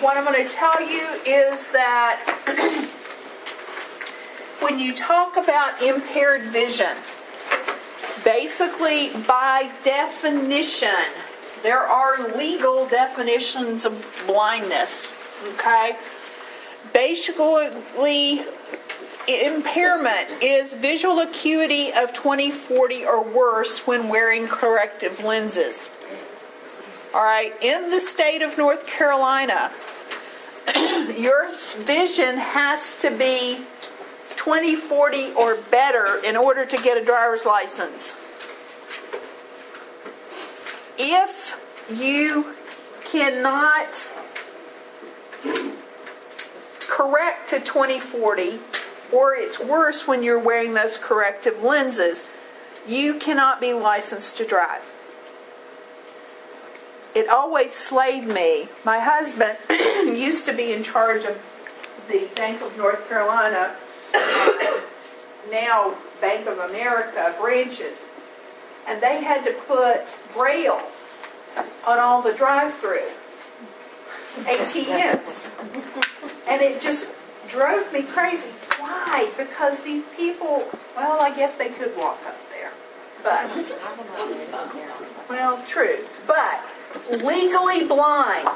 what I'm going to tell you is that when you talk about impaired vision, basically by definition, there are legal definitions of blindness, okay? Basically, impairment is visual acuity of 20/40 or worse when wearing corrective lenses. All right, in the state of North Carolina, your vision has to be 20/40 or better in order to get a driver's license. If you cannot correct to 20/40, or it's worse when you're wearing those corrective lenses, you cannot be licensed to drive. It always slayed me. My husband used to be in charge of the Bank of North Carolina, now Bank of America branches, and they had to put Braille on all the drive-through ATMs, and it just drove me crazy. Why? Because these people, well, I guess they could walk up there, but, well, true, but legally blind,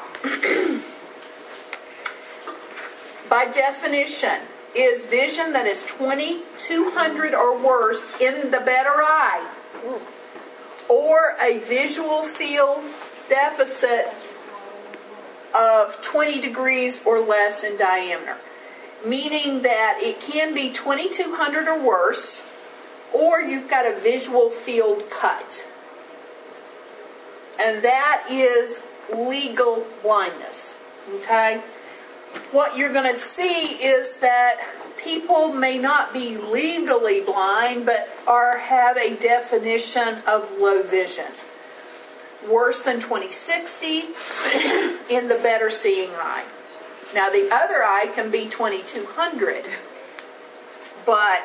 by definition, is vision that is 20/200 or worse in the better eye, or a visual field deficit of 20 degrees or less in diameter, meaning that it can be 20/200 or worse, or you've got a visual field cut. And that is legal blindness, okay? What you're going to see is that people may not be legally blind, but have a definition of low vision. Worse than 20/60 in the better seeing eye. Now the other eye can be 20/200, but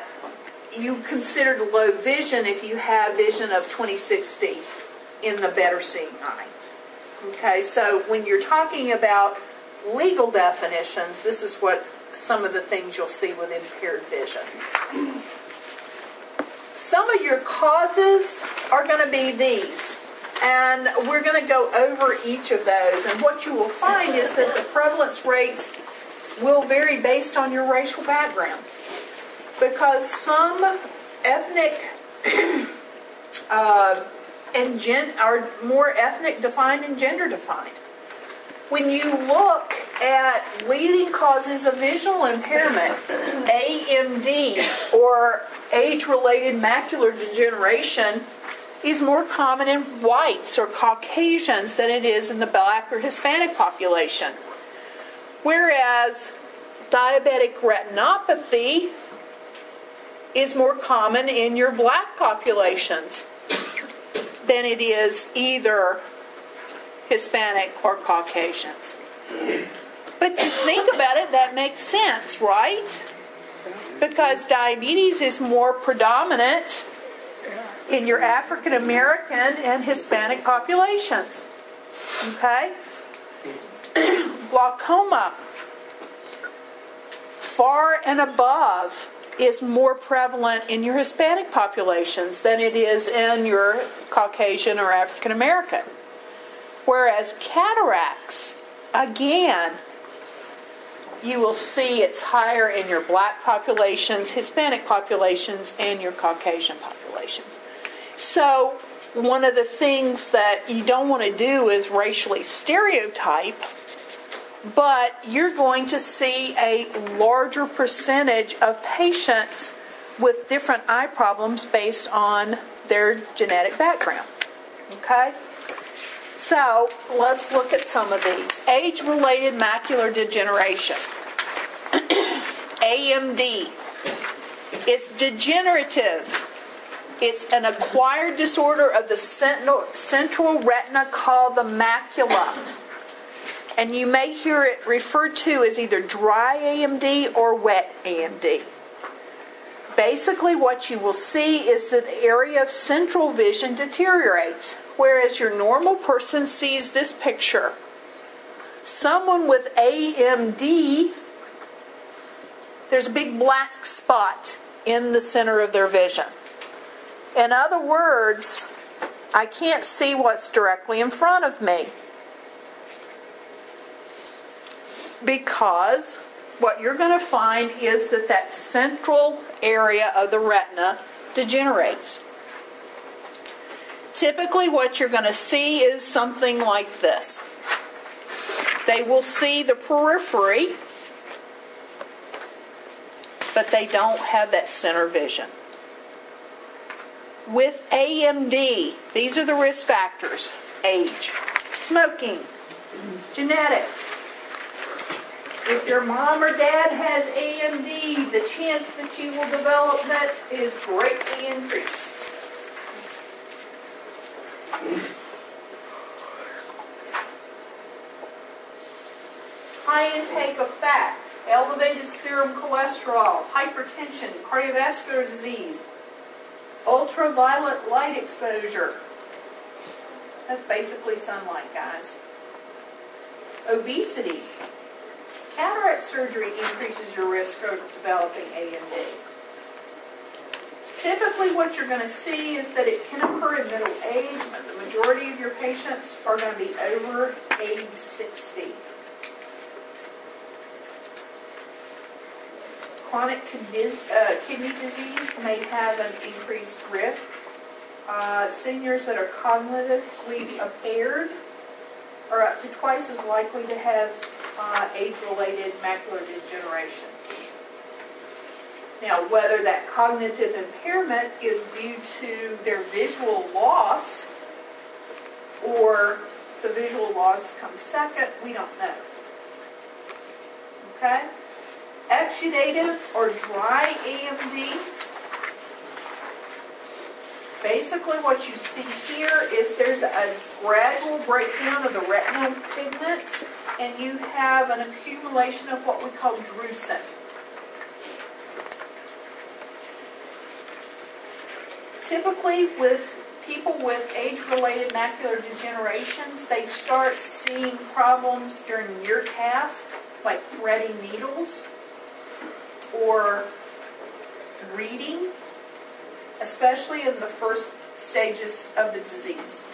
you consider low vision if you have vision of 20/60 in the better seeing eye. Okay, so when you're talking about legal definitions, this is what some of the things you'll see with impaired vision. Some of your causes are going to be these, and we're going to go over each of those, and what you will find is that the prevalence rates will vary based on your racial background, because some ethnic are more ethnic defined and gender defined. When you look at leading causes of visual impairment, AMD, or age-related macular degeneration, is more common in whites or Caucasians than it is in the black or Hispanic population. Whereas diabetic retinopathy is more common in your black populations than it is either Hispanic or Caucasians. But you think about it, that makes sense, right? Because diabetes is more predominant in your African American and Hispanic populations. Okay? Glaucoma, far and above, is more prevalent in your Hispanic populations than it is in your Caucasian or African American. Whereas cataracts, again, you will see it's higher in your black populations, Hispanic populations, and your Caucasian populations. So one of the things that you don't want to do is racially stereotype, but you're going to see a larger percentage of patients with different eye problems based on their genetic background. Okay? So let's look at some of these. Age-related macular degeneration. AMD. It's degenerative. It's an acquired disorder of the central retina called the macula. And you may hear it referred to as either dry AMD or wet AMD. Basically what you will see is that the area of central vision deteriorates, whereas your normal person sees this picture. Someone with AMD, there's a big black spot in the center of their vision. In other words, I can't see what's directly in front of me. Because what you're going to find is that that central area of the retina degenerates. Typically what you're going to see is something like this. They will see the periphery, but they don't have that center vision. With AMD, these are the risk factors: age, smoking, genetics. If your mom or dad has AMD, the chance that you will develop that is greatly increased. High intake of fats, elevated serum cholesterol, hypertension, cardiovascular disease, ultraviolet light exposure. That's basically sunlight, guys. Obesity. Cataract surgery increases your risk of developing AMD. Typically what you're going to see is that it can occur in middle age, but the majority of your patients are going to be over age 60. Chronic kidney disease may have an increased risk. Seniors that are cognitively impaired are up to twice as likely to have age-related macular degeneration. Now, whether that cognitive impairment is due to their visual loss or the visual loss comes second, we don't know. Okay? Exudative or dry AMD. Basically what you see here is there's a gradual breakdown of the retinal pigments, and you have an accumulation of what we call drusen. Typically with people with age-related macular degenerations, they start seeing problems during near tasks, like threading needles or reading, especially in the first stages of the disease.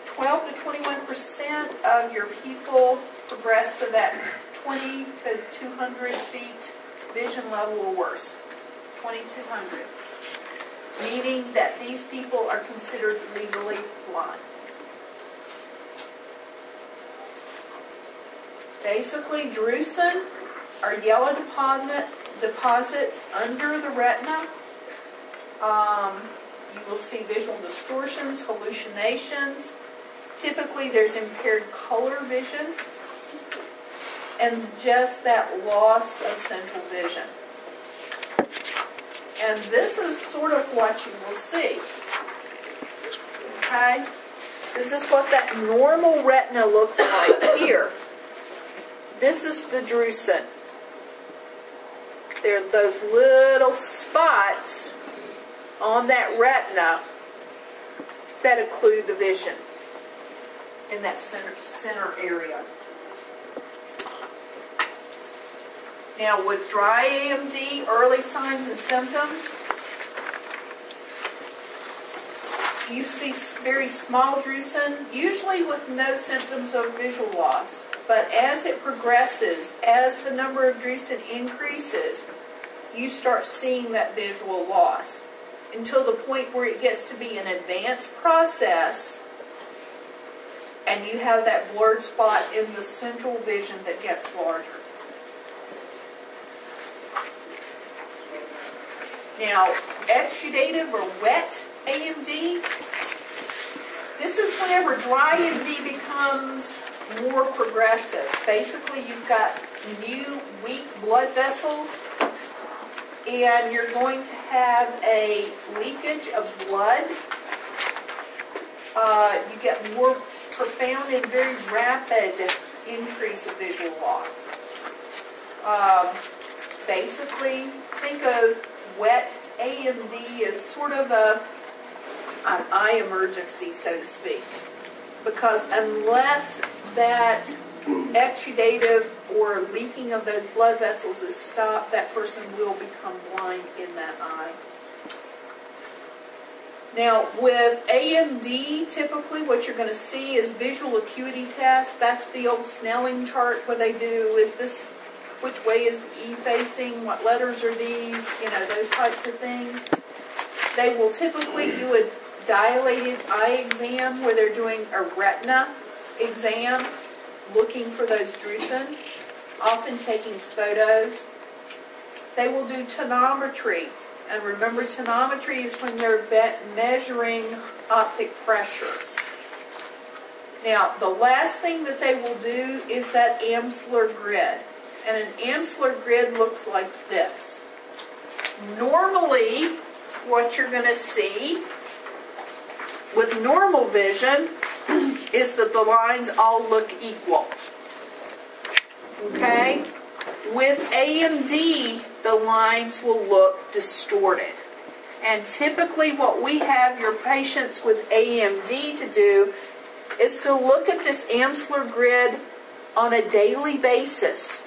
12 to 21% of your people progress to that 20 to 200 feet vision level or worse. 2,200. Meaning that these people are considered legally blind. Basically, drusen are yellow deposits under the retina. You will see visual distortions, hallucinations. Typically, there's impaired color vision and just that loss of central vision. And this is sort of what you will see. Okay? This is what that normal retina looks like here. This is the drusen. There are those little spots on that retina that occlude the vision in that center area. Now with dry AMD, early signs and symptoms, you see very small drusen, usually with no symptoms of visual loss. But as it progresses, as the number of drusen increases, you start seeing that visual loss until the point where it gets to be an advanced process and you have that blurred spot in the central vision that gets larger. Now, exudative or wet AMD, this is whenever dry AMD becomes more progressive. Basically, you've got new, weak blood vessels, and you're going to have a leakage of blood. You get more profound and very rapid increase of visual loss. Basically, think of wet AMD as sort of an eye emergency, so to speak. Because unless that exudative or leaking of those blood vessels is stopped, that person will become blind in that eye. Now, with AMD, typically what you're going to see is visual acuity tests. That's the old Snelling chart where they do, is this, which way is the E facing, what letters are these, you know, those types of things. They will typically do a dilated eye exam where they're doing a retina exam, looking for those drusen, often taking photos. They will do tonometry. And remember, tonometry is when they're measuring optic pressure. Now, the last thing that they will do is that Amsler grid. And an Amsler grid looks like this. Normally, what you're going to see with normal vision is that the lines all look equal. Okay? With AMD, the lines will look distorted. And typically what we have your patients with AMD to do is to look at this Amsler grid on a daily basis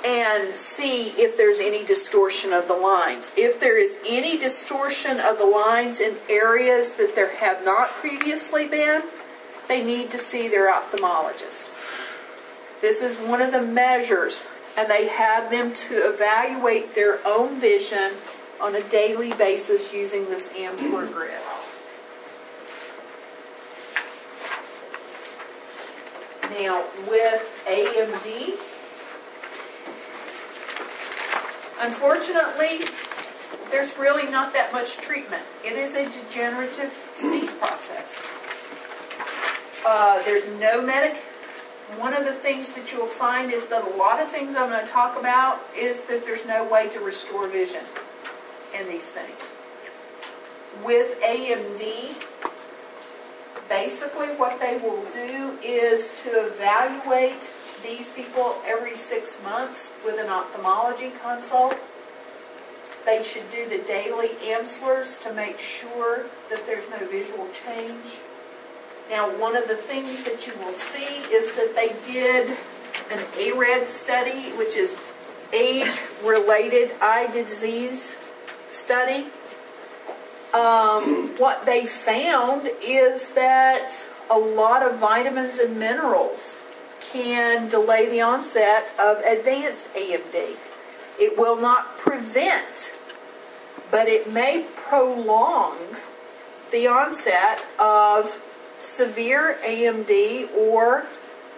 and see if there's any distortion of the lines. If there is any distortion of the lines in areas that there have not previously been, they need to see their ophthalmologist. This is one of the measures, and they have them to evaluate their own vision on a daily basis using this Amsler grid. Now, with AMD, unfortunately, there's really not that much treatment. It is a degenerative disease process. There's no medication. One of the things that you'll find is that a lot of things I'm going to talk about is that there's no way to restore vision in these things. With AMD, basically what they will do is to evaluate these people every 6 months with an ophthalmology consult. They should do the daily Amslers to make sure that there's no visual change. Now, one of the things that you will see is that they did an ARED study, which is age-related eye disease study. What they found is that a lot of vitamins and minerals can delay the onset of advanced AMD. It will not prevent, but it may prolong the onset of severe AMD, or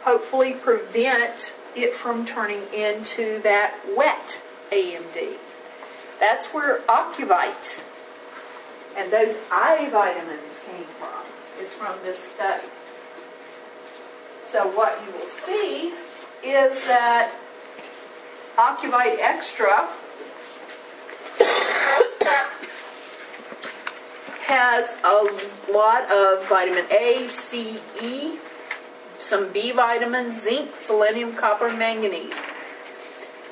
hopefully prevent it from turning into that wet AMD. That's where Ocuvite and those eye vitamins came from. It's from this study. So what you will see is that Ocuvite Extra has a lot of vitamin A, C, E, some B vitamins, zinc, selenium, copper, manganese.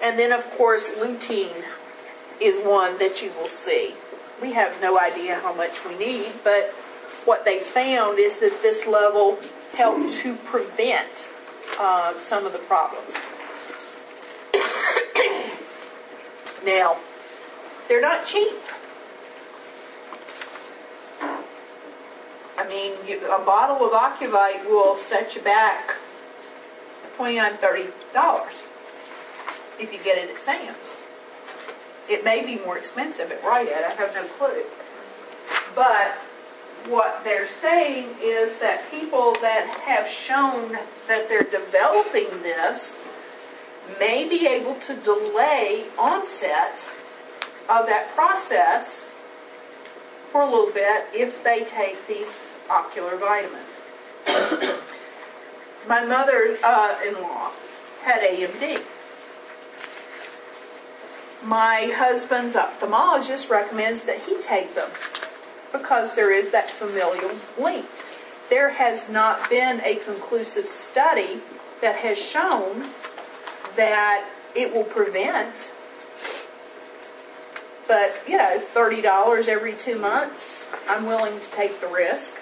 And then, of course, lutein is one that you will see. We have no idea how much we need, but what they found is that this level helped to prevent some of the problems. Now, they're not cheap. I mean, a bottle of Ocuvite will set you back $29, $30 if you get it at Sam's. It may be more expensive at Rite Aid, I have no clue. But what they're saying is that people that have shown that they're developing this may be able to delay onset of that process for a little bit if they take these ocular vitamins. My mother-in-law had AMD. My husband's ophthalmologist recommends that he take them because there is that familial link. There has not been a conclusive study that has shown that it will prevent, but, you know, $30 every 2 months, I'm willing to take the risk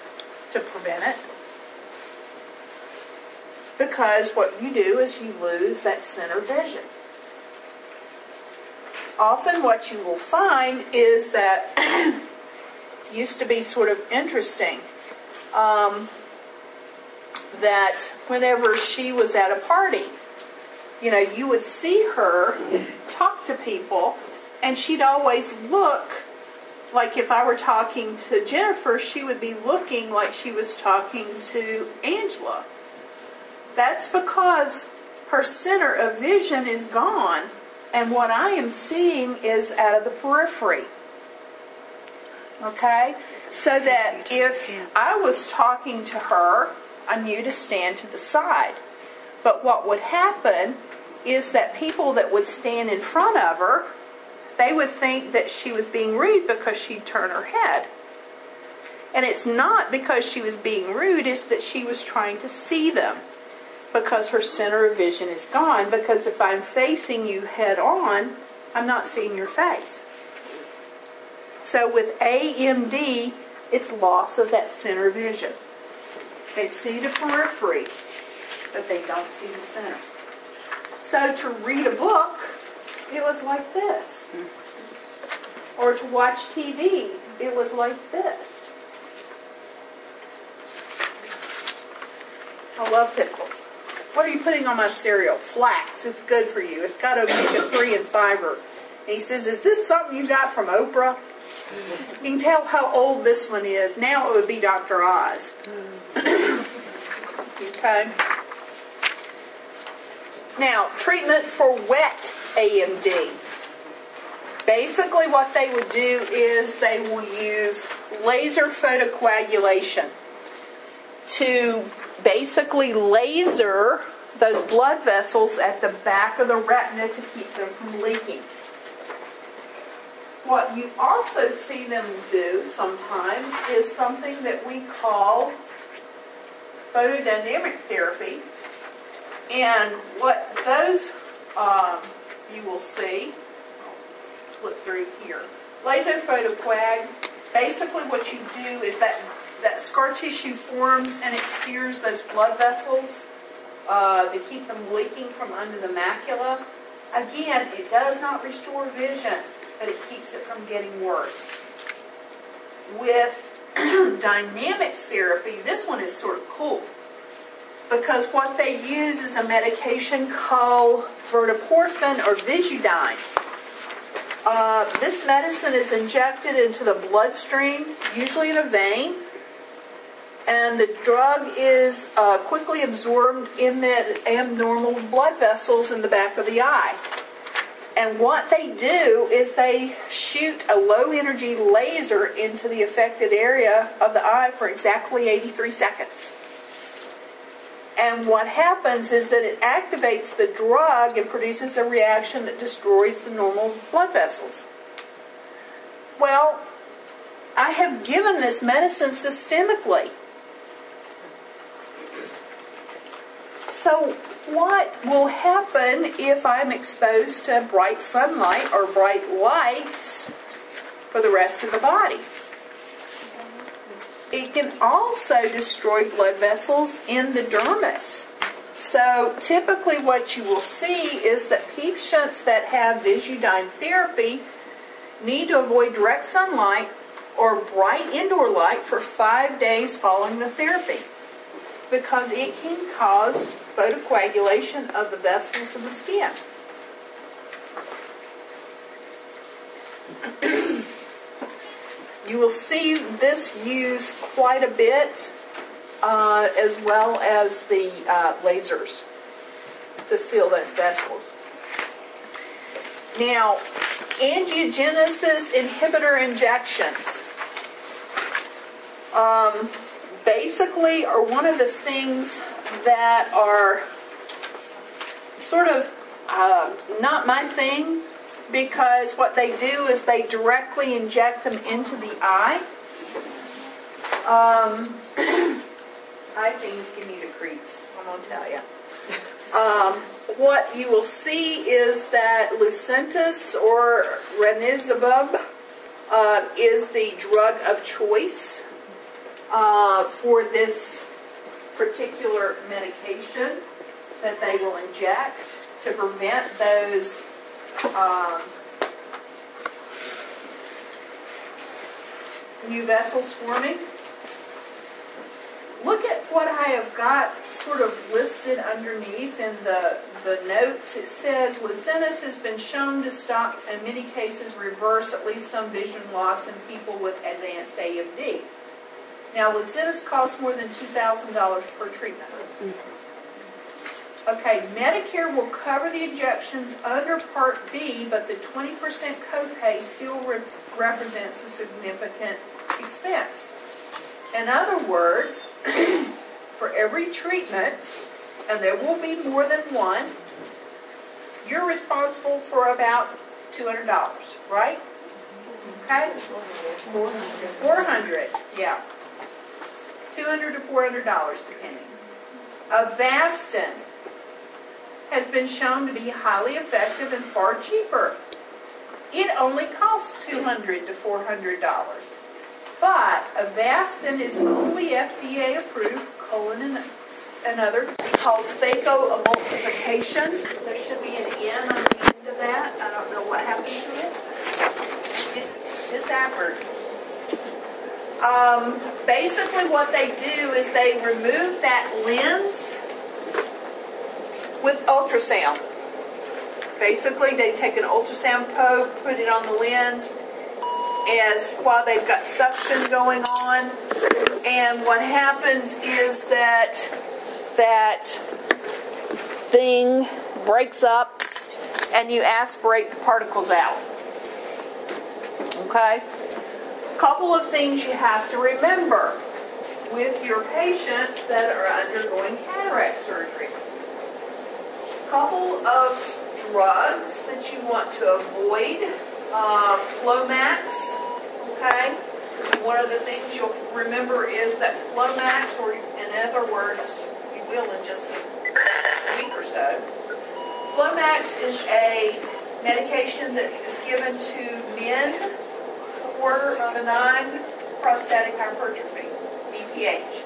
to prevent it. because what you do is you lose that center vision. Often what you will find is that used to be sort of interesting that whenever she was at a party, you know, you would see her talk to people, and she'd always look like, if I were talking to Jennifer, she would be looking like she was talking to Angela. That's because her center of vision is gone, and what I am seeing is out of the periphery. Okay? So that if I was talking to her, I knew to stand to the side. But what would happen is that people that would stand in front of her, they would think that she was being rude because she'd turn her head. And it's not because she was being rude, it's that she was trying to see them, because her center of vision is gone. Because if I'm facing you head on, I'm not seeing your face. So with AMD, it's loss of that center vision. They see the periphery, but they don't see the center. So to read a book, it was like this. Or to watch TV, it was like this. I love pickles. What are you putting on my cereal? Flax. It's good for you. It's got omega-3 and fiber. And he says, is this something you got from Oprah? You can tell how old this one is. Now it would be Dr. Oz. Okay. Now, treatment for wet AMD. Basically what they would do is they will use laser photocoagulation to basically laser those blood vessels at the back of the retina to keep them from leaking. What you also see them do sometimes is something that we call photodynamic therapy. And what those you will see, flip through here, laser photocoag, basically what you do is that scar tissue forms and it sears those blood vessels to keep them leaking from under the macula. Again, it does not restore vision, but it keeps it from getting worse. With dynamic therapy, this one is sort of cool, because what they use is a medication called verteporfin or Visudyne. This medicine is injected into the bloodstream, usually in a vein, and the drug is quickly absorbed in the abnormal blood vessels in the back of the eye. And what they do is they shoot a low-energy laser into the affected area of the eye for exactly 83 seconds. And what happens is that it activates the drug and produces a reaction that destroys the normal blood vessels. Well, I have given this medicine systemically. So what will happen if I'm exposed to bright sunlight or bright lights for the rest of the body? It can also destroy blood vessels in the dermis. So typically what you will see is that patients that have Visudyne therapy need to avoid direct sunlight or bright indoor light for 5 days following the therapy, because it can cause photocoagulation of the vessels in the skin. You will see this used quite a bit, as well as the lasers to seal those vessels. Now, angiogenesis inhibitor injections basically are one of the things that are sort of not my thing, because what they do is they directly inject them into the eye. Eye things give me the creeps, I'm going to tell you. What you will see is that Lucentis or ranibizumab is the drug of choice for this particular medication. that they will inject to prevent those new vessels forming. Look at what I have got sort of listed underneath in the notes. It says Lucentis has been shown to stop, in many cases reverse, at least some vision loss in people with advanced AMD. Now, Lucentis costs more than $2,000 per treatment. Okay, Medicare will cover the injections under Part B, but the 20% copay still represents a significant expense. In other words, for every treatment, and there will be more than one, you're responsible for about $200, right? Okay? 400, yeah. $200 to $400 depending. Avastin has been shown to be highly effective and far cheaper. It only costs $200 to $400. But Avastin is only FDA approved, colon and other, called phacoemulsification. There should be an N on the end of that. I don't know what happened to it. It's Appard. Basically what they do is they remove that lens with ultrasound. Basically they take an ultrasound probe, put it on the lens, as while they've got suction going on, and what happens is that thing breaks up and you aspirate the particles out. Okay? A couple of things you have to remember with your patients that are undergoing cataract surgery. A couple of drugs that you want to avoid. Flomax, okay? One of the things you'll remember is that Flomax, or in other words, you will in just a week or so. Flomax is a medication that is given to men for benign prostatic hypertrophy, BPH.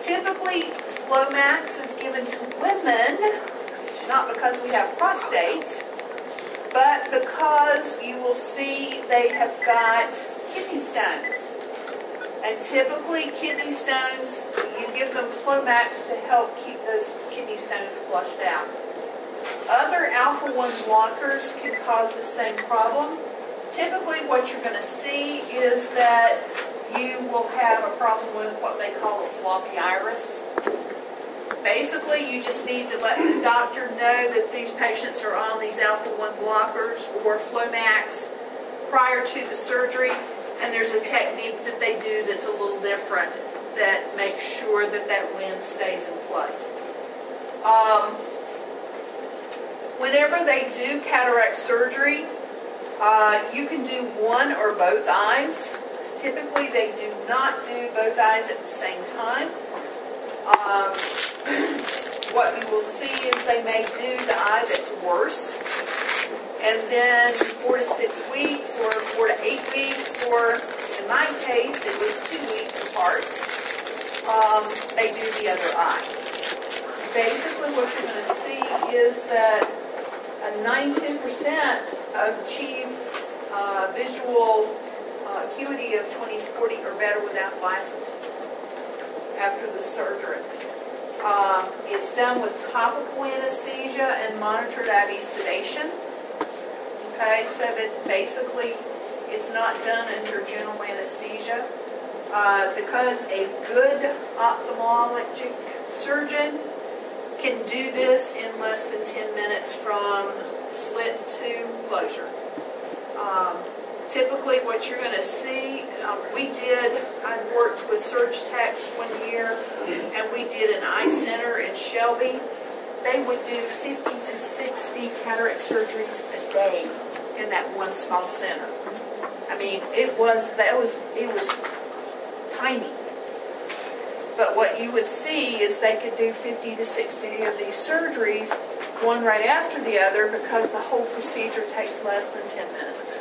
Typically, Flomax is given to women, not because we have prostate, but because you will see they have got kidney stones. And typically kidney stones, you give them Flomax to help keep those kidney stones flushed out. Other alpha-1 blockers can cause the same problem. Typically what you're going to see is that you will have a problem with what they call a floppy iris. Basically, you just need to let the doctor know that these patients are on these alpha-1 blockers or Flomax prior to the surgery, and there's a technique that they do that's a little different that makes sure that that lens stays in place. Whenever they do cataract surgery, you can do one or both eyes. Typically, they do not do both eyes at the same time. What you will see is they may do the eye that's worse, and then 4 to 6 weeks, or 4 to 8 weeks, or in my case, it was 2 weeks apart, they do the other eye. Basically, what you're going to see is that 92% achieve visual acuity of 20/40 or better without glasses after the surgery. It's done with topical anesthesia and monitored IV sedation. Okay, so that basically it's not done under general anesthesia. Because a good ophthalmologic surgeon can do this in less than 10 minutes from slit to closure. Typically what you're going to see, I worked with Surge Techs 1 year, and we did an eye center in Shelby. They would do 50 to 60 cataract surgeries a day in that one small center. I mean, it was tiny. But what you would see is they could do 50 to 60 of these surgeries, one right after the other, because the whole procedure takes less than 10 minutes.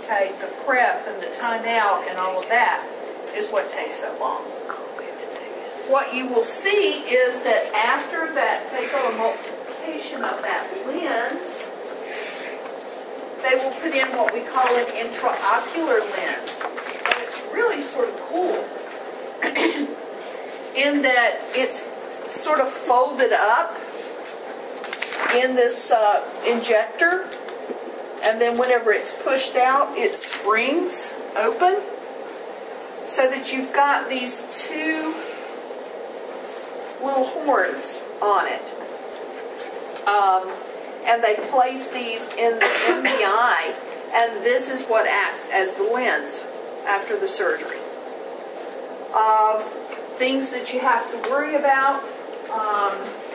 Okay, the prep and the time out and all of that is what takes so long. what you will see is that after that phacoemulsification of that lens, they will put in what we call an intraocular lens. And it's really sort of cool in that it's sort of folded up in this injector, and then whenever it's pushed out, it springs open so that you've got these two little horns on it. And they place these in the eye, and this is what acts as the lens after the surgery. Things that you have to worry about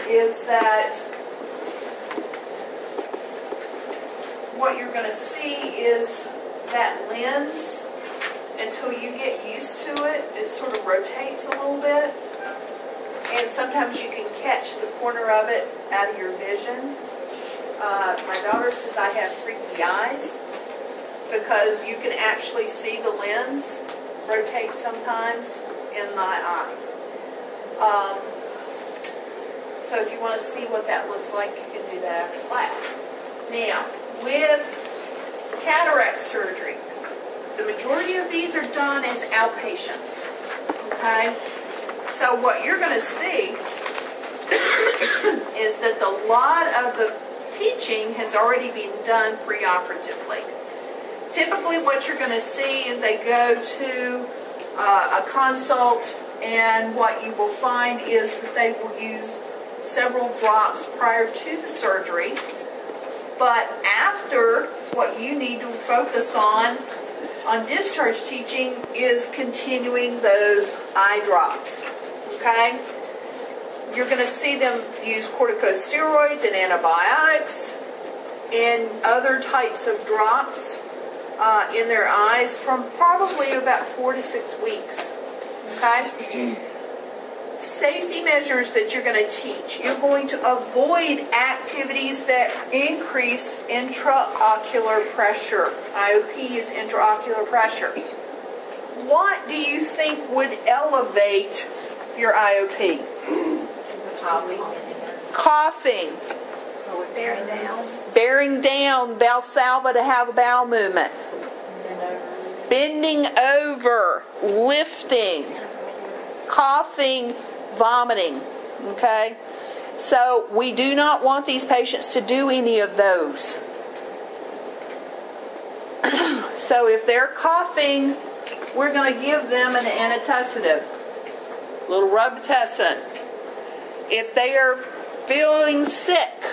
is that what you're going to see is that lens, until you get used to it, it sort of rotates a little bit. And sometimes you can catch the corner of it out of your vision. My daughter says I have freaky eyes because you can actually see the lens rotate sometimes in my eye. So if you want to see what that looks like, you can do that after class. Now, with cataract surgery, the majority of these are done as outpatients. Okay? So what you're going to see is that a lot of the teaching has already been done preoperatively. Typically what you're going to see is they go to a consult, and what you will find is that they will use several drops prior to the surgery. But after, what you need to focus on discharge teaching is continuing those eye drops. Okay? You're going to see them use corticosteroids and antibiotics and other types of drops in their eyes from probably about 4 to 6 weeks. Okay? Safety measures that you're going to teach. You're going to avoid activities that increase intraocular pressure. IOP is intraocular pressure. What do you think would elevate your IOP? Coughing. Bearing down. Bearing down. Valsalva, to have a bowel movement. Bending over. Lifting. Coughing. Vomiting. Okay? So we do not want these patients to do any of those. So if they're coughing, we're going to give them an antitussive. A little Robitussin. If they are feeling sick,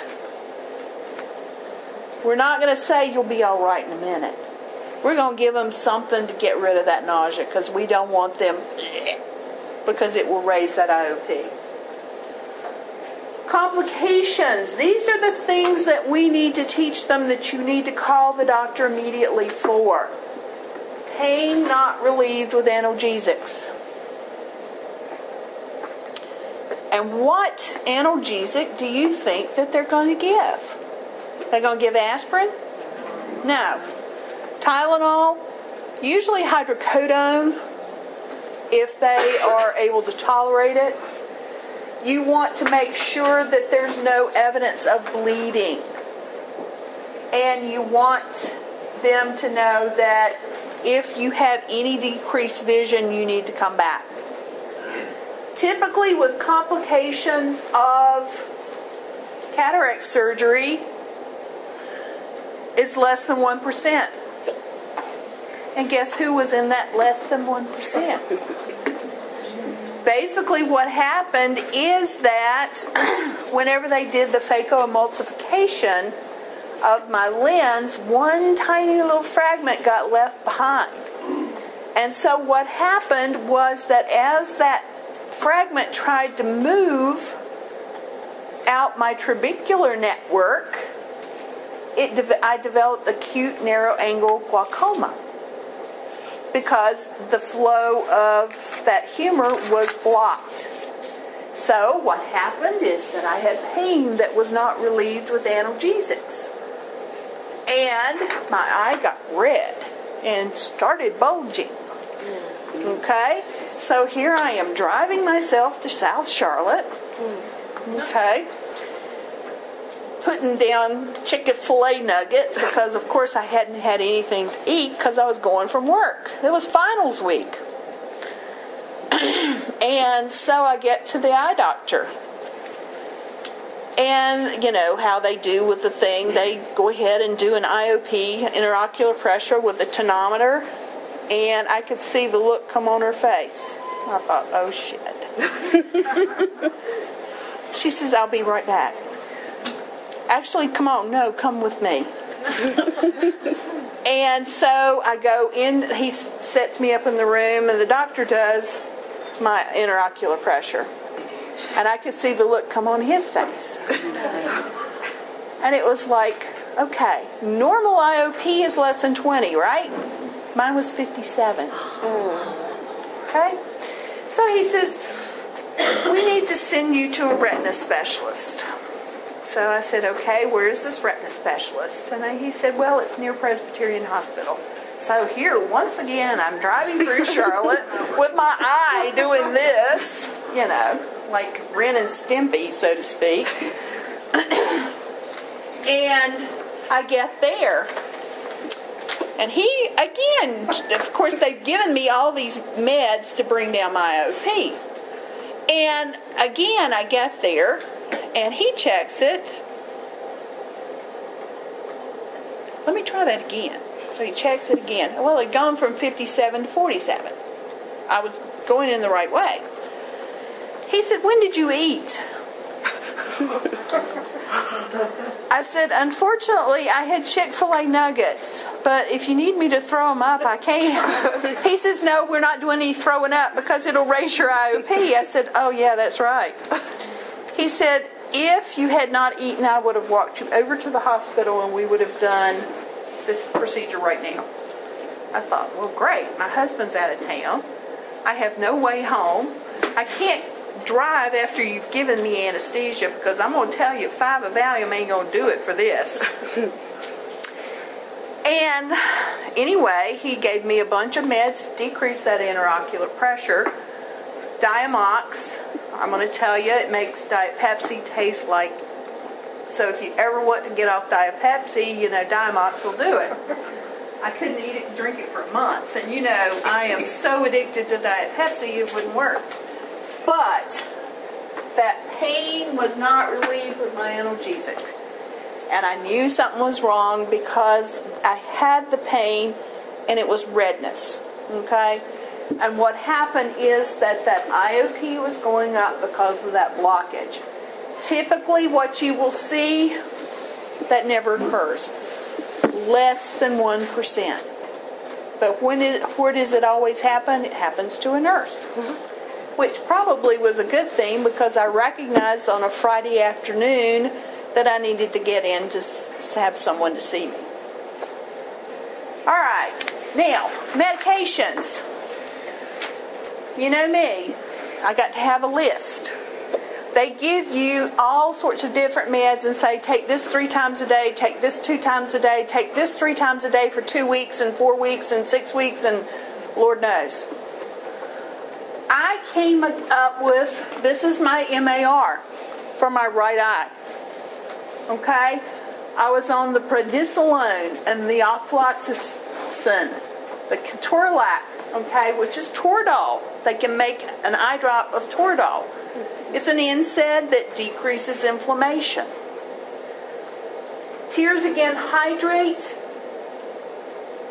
we're not going to say you'll be all right in a minute. We're going to give them something to get rid of that nausea because we don't want them, because it will raise that IOP. Complications. These are the things that we need to teach them that you need to call the doctor immediately for. Pain not relieved with analgesics. And what analgesic do you think that they're going to give? They're going to give aspirin? No. Tylenol? Usually hydrocodone, if they are able to tolerate it. You want to make sure that there's no evidence of bleeding. And you want them to know that if you have any decreased vision, you need to come back. Typically with complications of cataract surgery, it's less than 1%. And guess who was in that less than 1%? Basically what happened is that whenever they did the phacoemulsification of my lens, one tiny little fragment got left behind. And so what happened was that as that fragment tried to move out my trabecular network, I developed acute narrow angle glaucoma because the flow of that humor was blocked. So what happened is that I had pain that was not relieved with analgesics. And my eye got red and started bulging. Okay? So here I am driving myself to South Charlotte. Okay. Putting down chicken filet nuggets because, of course, I hadn't had anything to eat because I was going from work. It was finals week. And so I get to the eye doctor. And, you know, how they do with the thing, they go ahead and do an IOP, intraocular pressure, with a tonometer. And I could see the look come on her face. I thought, oh, shit. She says, I'll be right back. Actually, come on. No, come with me. And so I go in. He sets me up in the room, and the doctor does my intraocular pressure. And I could see the look come on his face. And it was like, okay, normal IOP is less than 20, right? Mine was 57. Okay? So he says, we need to send you to a retina specialist. So I said, okay, where is this retina specialist? And he said, well, it's near Presbyterian Hospital. So here, once again, I'm driving through Charlotte with my eye doing this, you know, like Ren and Stimpy, so to speak. And I get there. And he, again, of course, they've given me all these meds to bring down my IOP. And again, I get there, and he checks it. Let me try that again. So he checks it again. Well, it had gone from 57 to 47. I was going in the right way. He said, when did you eat? I said, unfortunately, I had Chick-fil-A nuggets, but if you need me to throw them up, I can. He says, no, we're not doing any throwing up because it'll raise your IOP. I said, oh, yeah, that's right. He said, if you had not eaten, I would have walked you over to the hospital and we would have done this procedure right now. I thought, well, great. My husband's out of town. I have no way home. I can't drive after you've given me anesthesia because I'm going to tell you 5 of Valium ain't going to do it for this. And anyway, he gave me a bunch of meds to decrease that intraocular pressure. Diamox, I'm going to tell you, it makes Diet Pepsi taste like, so if you ever want to get off Diet Pepsi, you know, Diamox will do it. I couldn't eat it and drink it for months, and you know, I am so addicted to Diet Pepsi, it wouldn't work. But that pain was not relieved with my analgesics. And I knew something was wrong because I had the pain and it was redness. Okay? And what happened is that IOP was going up because of that blockage. Typically what you will see, that never occurs. Less than 1%. But where does it always happen? It happens to a nurse. Which probably was a good thing because I recognized on a Friday afternoon that I needed to get in to have someone to see me. All right, now, medications. You know me, I got to have a list. They give you all sorts of different meds and say, take this 3 times a day, take this 2 times a day, take this 3 times a day for 2 weeks and 4 weeks and 6 weeks and Lord knows. I came up with, this is my MAR for my right eye. Okay? I was on the prednisolone and the ofloxacin, the Cateracts, okay, which is Toradol. They can make an eye drop of Toradol. It's an NSAID that decreases inflammation. Tears Again Hydrate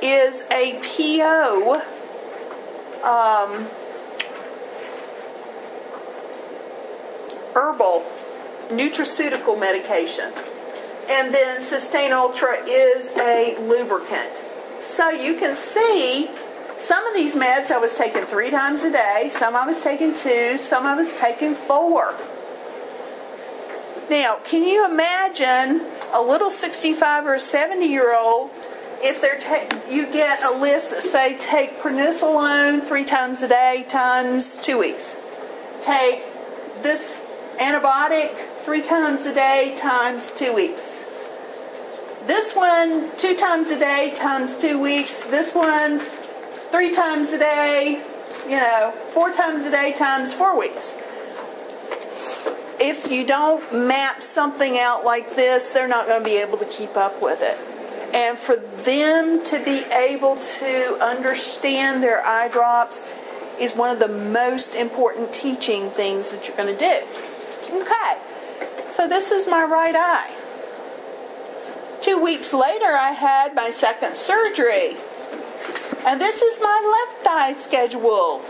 is a PO herbal nutraceutical medication. And then Sustain Ultra is a lubricant. So you can see some of these meds I was taking 3 times a day, some I was taking 2, some I was taking 4. Now, can you imagine a little 65 or 70-year-old if you get a list that say take prednisolone 3 times a day times 2 weeks. Take this antibiotic 3 times a day times 2 weeks. This one 2 times a day times 2 weeks. This one 3 times a day 4 times a day times 4 weeks. If you don't map something out like this, they're not going to be able to keep up with it. And for them to be able to understand their eye drops is one of the most important teaching things that you're going to do. Okay, so this is my right eye. 2 weeks later, I had my second surgery. And this is my left eye schedule.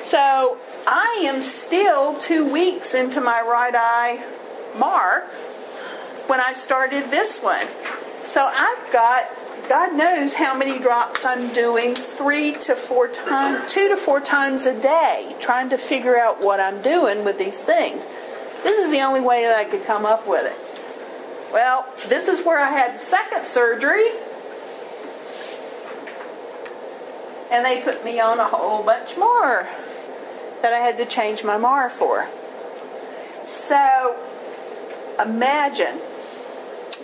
So I am still 2 weeks into my right eye mark when I started this one. So I've got, God knows how many drops I'm doing 2 to 4 times a day, trying to figure out what I'm doing with these things. This is the only way that I could come up with it. Well, this is where I had the second surgery. And they put me on a whole bunch more that I had to change my MAR for. So, imagine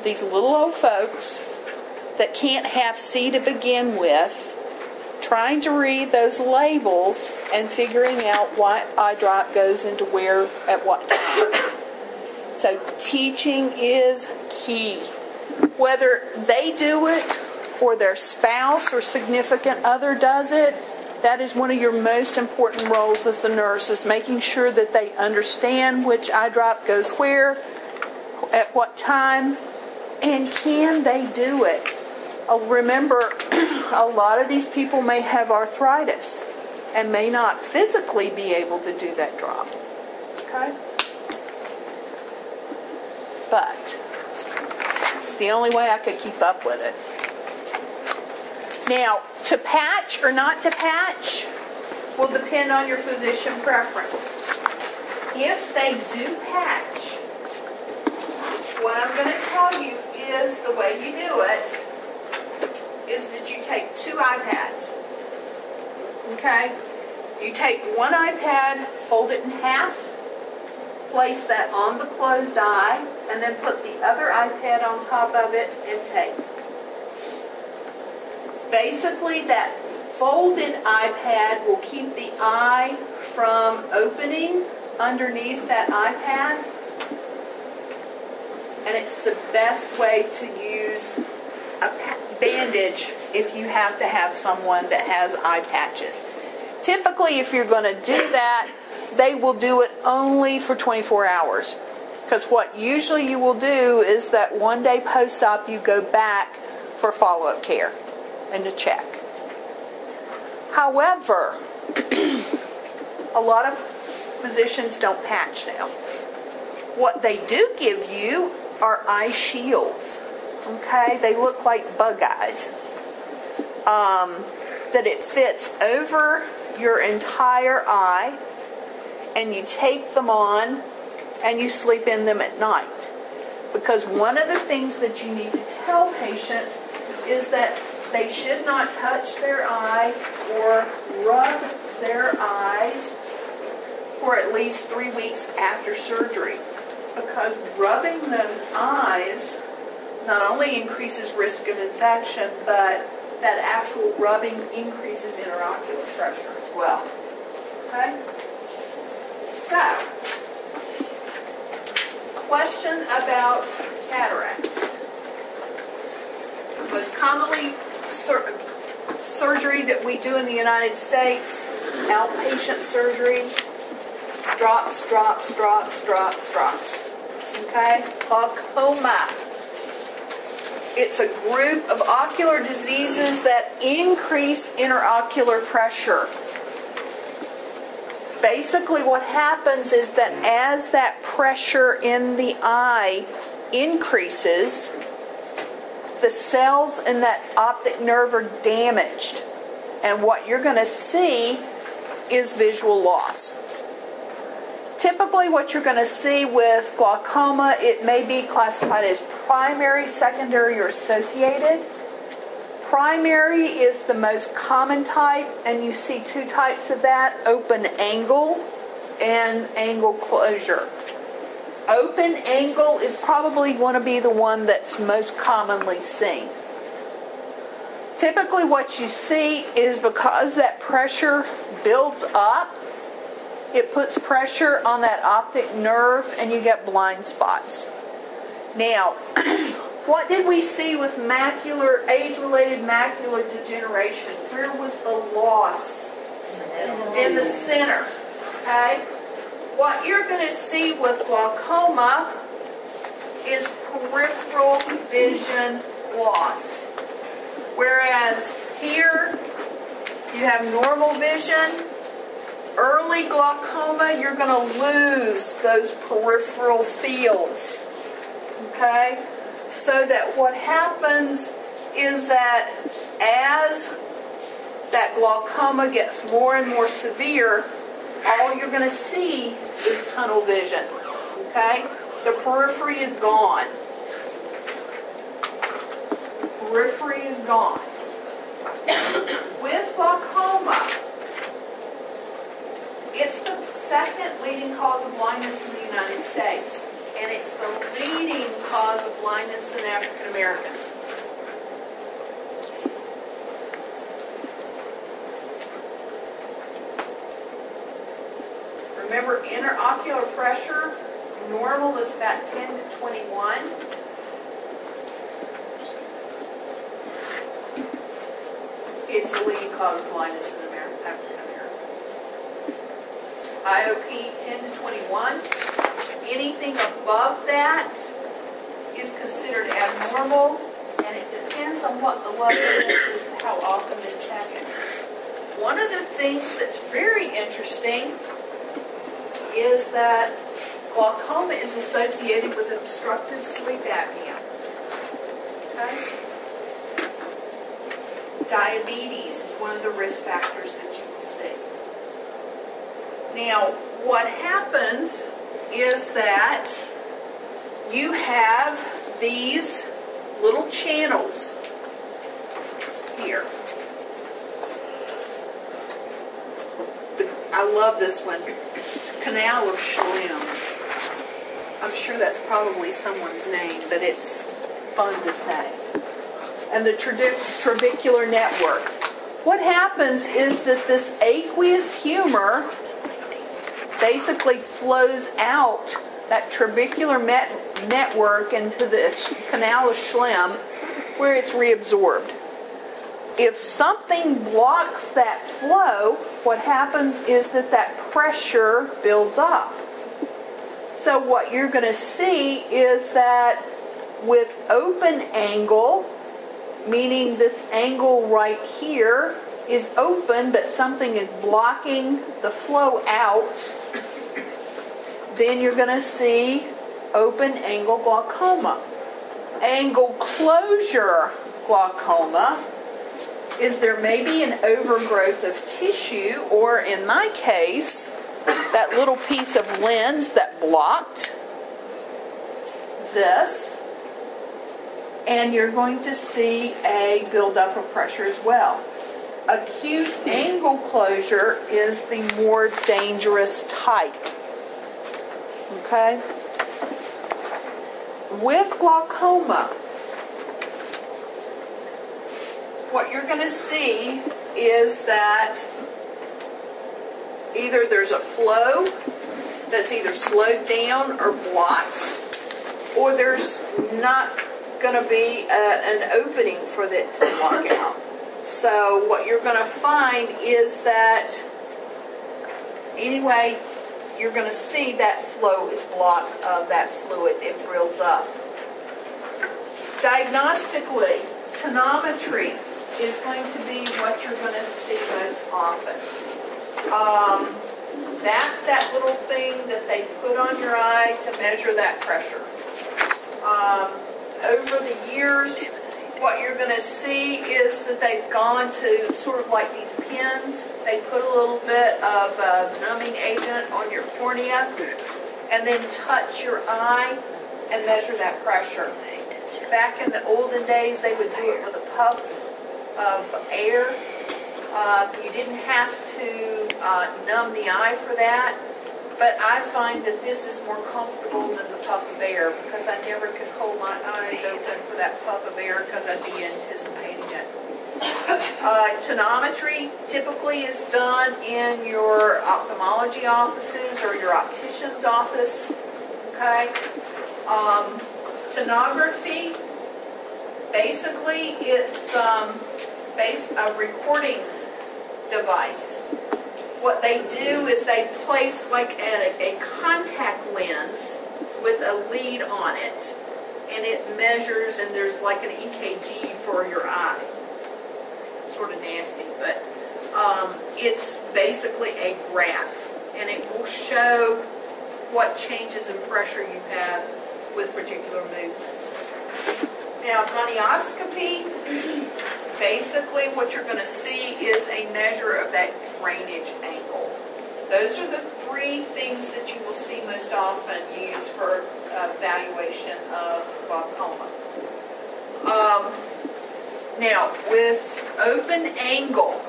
these little old folks that can't have C to begin with, trying to read those labels and figuring out what eye drop goes into where at what time. So teaching is key. Whether they do it or their spouse or significant other does it, that is one of your most important roles as the nurse, is making sure that they understand which eye drop goes where, at what time, and can they do it. Remember, a lot of these people may have arthritis and may not physically be able to do that drop. Okay? But it's the only way I could keep up with it. Now, to patch or not to patch will depend on your physician preference. If they do patch, what I'm going to tell you is the way you do it is that you take 2 iPads. Okay? You take one iPad, fold it in half, place that on the closed eye, and then put the other iPad on top of it and tape. Basically, that folded iPad will keep the eye from opening underneath that iPad, and it's the best way to use a bandage if you have to have someone that has eye patches. Typically, if you're going to do that, they will do it only for 24 hours. Because what usually you will do is that one day post-op you go back for follow-up care and to check. However, a lot of physicians don't patch now. What they do give you are eye shields. Okay? They look like bug eyes. That it fits over your entire eye, and you take them on and you sleep in them at night. Because one of the things that you need to tell patients is that they should not touch their eye or rub their eyes for at least 3 weeks after surgery. Because rubbing those eyes not only increases risk of infection, but that actual rubbing increases intraocular pressure as well. Okay? So, question about cataracts. Most commonly surgery that we do in the United States, outpatient surgery, drops, drops, drops, drops, drops. Okay? Glaucoma. It's a group of ocular diseases that increase intraocular pressure. Basically what happens is that as that pressure in the eye increases, the cells in that optic nerve are damaged. And what you're going to see is visual loss. Typically what you're going to see with glaucoma, it may be classified as primary, secondary, or associated. Primary is the most common type, and you see 2 types of that, open angle and angle closure. Open angle is probably going to be the one that's most commonly seen. typically what you see is because that pressure builds up, it puts pressure on that optic nerve and you get blind spots. Now, what did we see with macular, age-related macular degeneration? Where was the loss? In the center. Okay? What you're going to see with glaucoma is peripheral vision loss. Whereas here, you have normal vision. Early glaucoma, you're going to lose those peripheral fields. Okay? So that what happens is that as that glaucoma gets more and more severe, all you're going to see is tunnel vision. Okay? The periphery is gone. Periphery is gone. With glaucoma, it's the second leading cause of blindness in the United States. And it's the leading cause of blindness in African Americans. Remember, interocular pressure, normal is about 10 to 21. It's the leading cause of blindness in African Americans. IOP 10 to 21. Anything above that is considered abnormal, and it depends on what the level is, how often they check it. One of the things that's very interesting is that glaucoma is associated with obstructive sleep apnea. Okay? Diabetes is one of the risk factors that you will see. Now, what happens is that you have these little channels here. I love this one. Canal of Schlemm. I'm sure that's probably someone's name, but it's fun to say. And the trabecular network. What happens is that this aqueous humor basically flows out that trabecular network into the canal of Schlemm, where it's reabsorbed. If something blocks that flow, what happens is that that pressure builds up. So what you're going to see is that with open angle, meaning this angle right here is open, but something is blocking the flow out, then you're going to see open angle glaucoma. Angle closure glaucoma is there may be an overgrowth of tissue, or in my case, that little piece of lens that blocked this, and you're going to see a buildup of pressure as well. Acute angle closure is the more dangerous type. Okay? With glaucoma, what you're going to see is that either there's a flow that's either slowed down or blocked, or there's not going to be an opening for it to block out. So what you're going to find is that anyway, you're going to see that flow is blocked, that fluid, it builds up. Diagnostically, tonometry is going to be what you're going to see most often. That's that little thing that they put on your eye to measure that pressure. Over the years, what you're going to see is that they've gone to sort of like these pins. They put a little bit of numbing agent on your cornea and then touch your eye and measure that pressure. Back in the olden days, they would do it with a puff of air. You didn't have to numb the eye for that, but I find that this is more comfortable than the puff of air because I never could hold my eyes open for that puff of air because I'd be anticipating it. Tonometry typically is done in your ophthalmology offices or your optician's office. Okay. Tonography, basically, it's a recording device. What they do is they place like a contact lens with a lead on it, and it measures, and there's like an EKG for your eye. Sort of nasty, but it's basically a graph, and it will show what changes in pressure you have with particular movements. Now, gonioscopy, basically what you're going to see is a measure of that drainage angle. Those are the three things that you will see most often used for evaluation of glaucoma. Now, with open angle,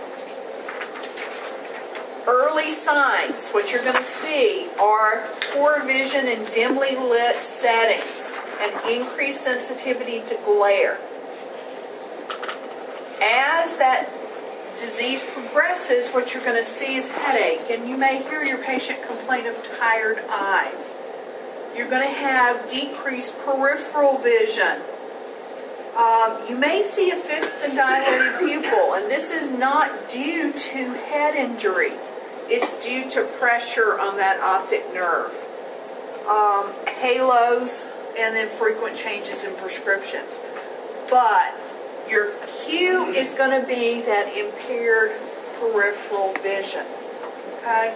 early signs, what you're going to see are poor vision in dimly lit settings and increased sensitivity to glare. As that disease progresses, what you're going to see is headache, and you may hear your patient complain of tired eyes. You're going to have decreased peripheral vision. You may see a fixed and dilated pupil, and this is not due to head injury. It's due to pressure on that optic nerve. Halos, and then frequent changes in prescriptions. But your cue is going to be that impaired peripheral vision. Okay?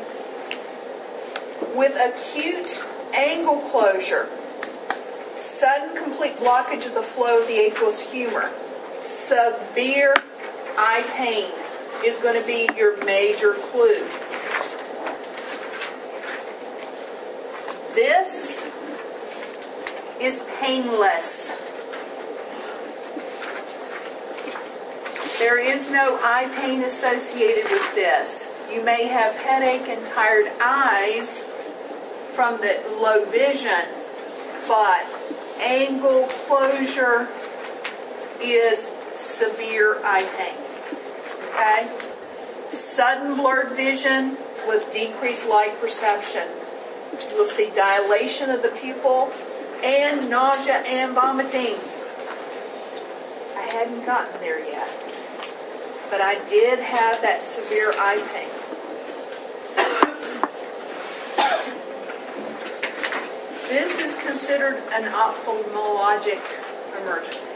With acute angle closure, sudden complete blockage of the flow of the aqueous humor, severe eye pain is going to be your major clue. This is painless. There is no eye pain associated with this. You may have headache and tired eyes from the low vision, but angle closure is severe eye pain. Okay? Sudden blurred vision with decreased light perception. You'll see dilation of the pupil and nausea and vomiting. I hadn't gotten there yet, but I did have that severe eye pain. This is considered an ophthalmologic emergency,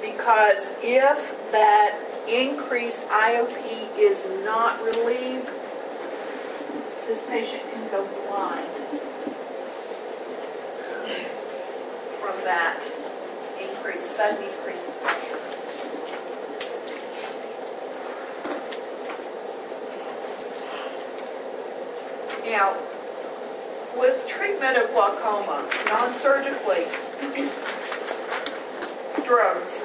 because if that increased IOP is not relieved, this patient can go blind from that sudden increase in pressure. Now, with treatment of glaucoma, non-surgically, drugs.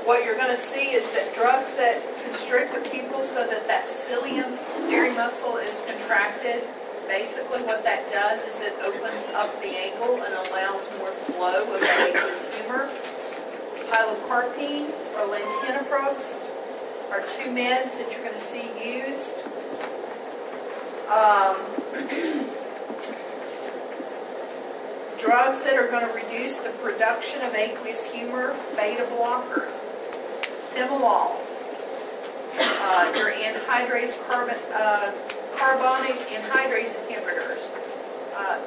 What you're going to see is that drugs that constrict the pupil so that that ciliary muscle is contracted, basically what that does is it opens up the angle and allows more flow of the aqueous humor. Pilocarpine or lantanoprox are two meds that you're going to see used. Drugs that are going to reduce the production of aqueous humor, beta blockers. Thymolol, your anhydrase carbonic anhydrase inhibitors,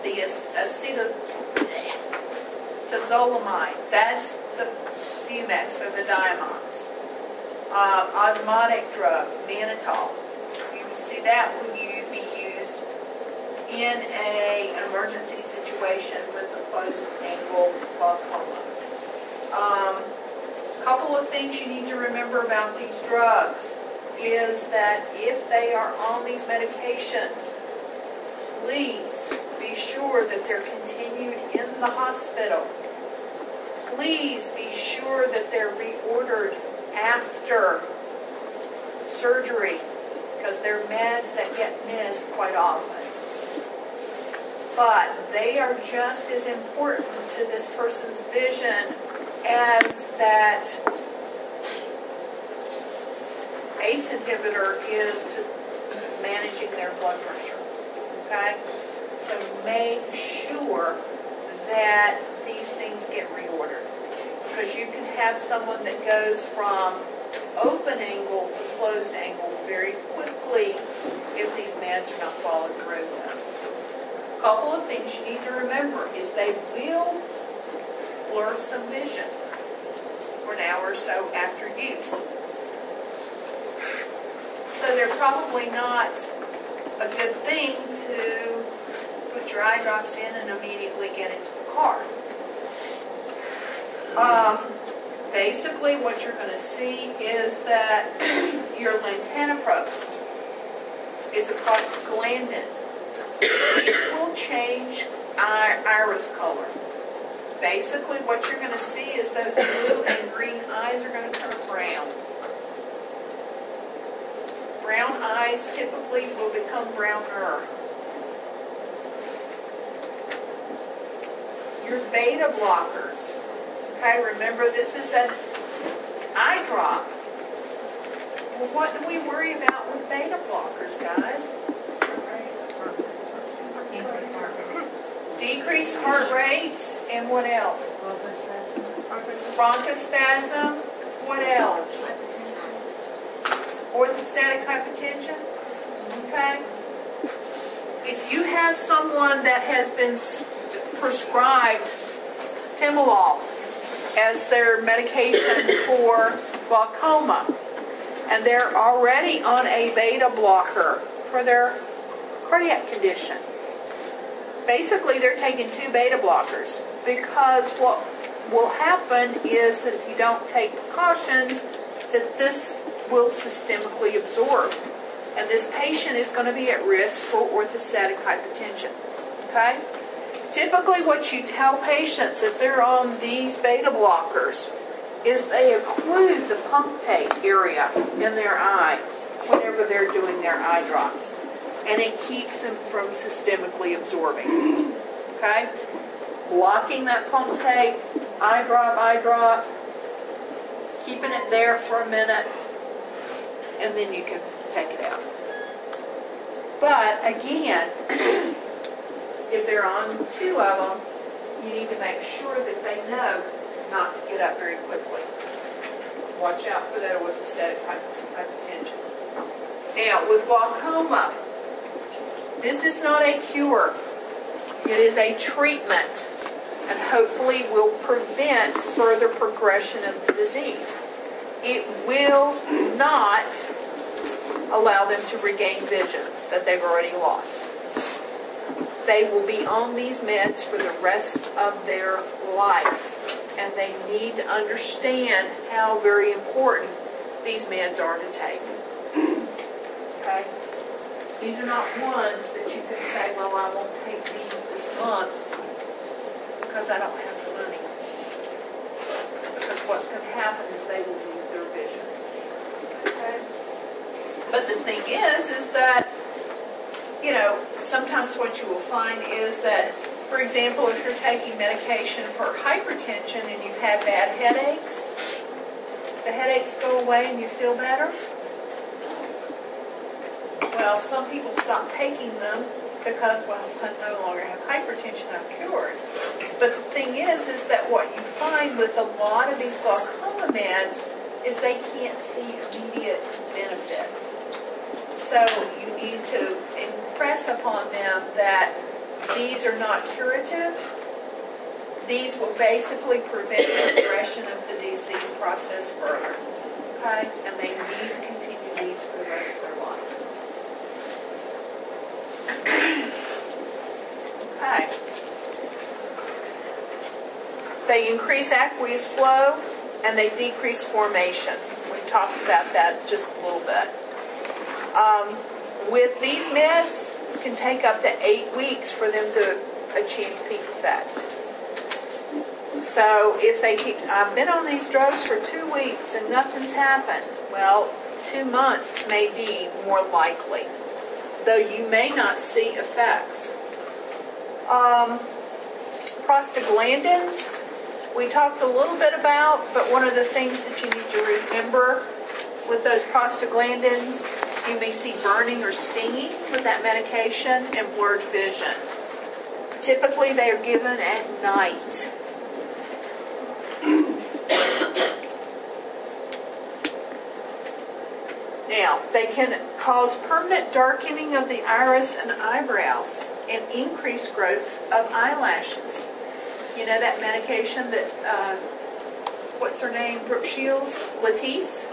the acetazolamide, that's the Bumex or the Diamox. Osmotic drugs, mannitol. You see that will be used in an emergency situation with a closed angle glaucoma. Couple of things you need to remember about these drugs is that if they are on these medications, please be sure that they're continued in the hospital. Please be sure that they're reordered after surgery, because they're meds that get missed quite often. But they are just as important to this person's vision as that ACE inhibitor is to managing their blood pressure. Okay? So make sure that these things get reordered. Because you can have someone that goes from open angle to closed angle very quickly if these meds are not followed through with. A couple of things you need to remember is they will blur some vision for an hour or so after use. So they're probably not a good thing to put your eye drops in and immediately get into the car. Basically, what you're going to see is that your lantanoprost is across the glandin. It will change iris color. Basically, what you're going to see is those blue and green eyes are going to turn brown. Brown eyes typically will become browner. Your beta blockers. Okay, remember this is an eye drop. Well, what do we worry about with beta blockers, guys? Decreased heart rate, and what else? Bronchospasm. What else? Orthostatic hypertension. Okay? If you have someone that has been prescribed timolol as their medication for glaucoma, and they're already on a beta blocker for their cardiac condition, basically they're taking 2 beta blockers, because what will happen is that if you don't take precautions, that this will systemically absorb, and this patient is going to be at risk for orthostatic hypertension. Okay? Typically what you tell patients if they're on these beta blockers is they occlude the punctate area in their eye whenever they're doing their eye drops, and it keeps them from systemically absorbing. Okay? Blocking that punctate, eye drop, keeping it there for a minute, and then you can take it out. But again, if they're on 2 of them, you need to make sure that they know not to get up very quickly. Watch out for that orthostatic hypertension. Now, with glaucoma, this is not a cure. It is a treatment, and hopefully will prevent further progression of the disease. It will not allow them to regain vision that they've already lost. They will be on these meds for the rest of their life, and they need to understand how very important these meds are to take. Okay? These are not ones that you can say, well, I won't take these this month because I don't have the money. Because what's going to happen is they will lose their vision. Okay? But the thing is that, you know, sometimes what you will find is that, for example, if you're taking medication for hypertension and you've had bad headaches, the headaches go away and you feel better. Well, some people stop taking them because, well, I no longer have hypertension, I'm cured. But the thing is that what you find with a lot of these glaucoma meds is they can't see immediate benefits. So you need to impress upon them that these are not curative. These will basically prevent the progression of the disease process further. Okay? And they need to continue these for the rest of their life. Okay. They increase aqueous flow and they decrease formation. We talked about that just a little bit. With these meds, it can take up to 8 weeks for them to achieve peak effect. So if they keep, I've been on these drugs for 2 weeks and nothing's happened. Well, 2 months may be more likely, though you may not see effects. Prostaglandins, we talked a little bit about, but one of the things that you need to remember with those prostaglandins, you may see burning or stinging with that medication and blurred vision. Typically, they are given at night. Now, they can cause permanent darkening of the iris and eyebrows and increased growth of eyelashes. You know that medication that, what's her name, Brooke Shields? Latisse?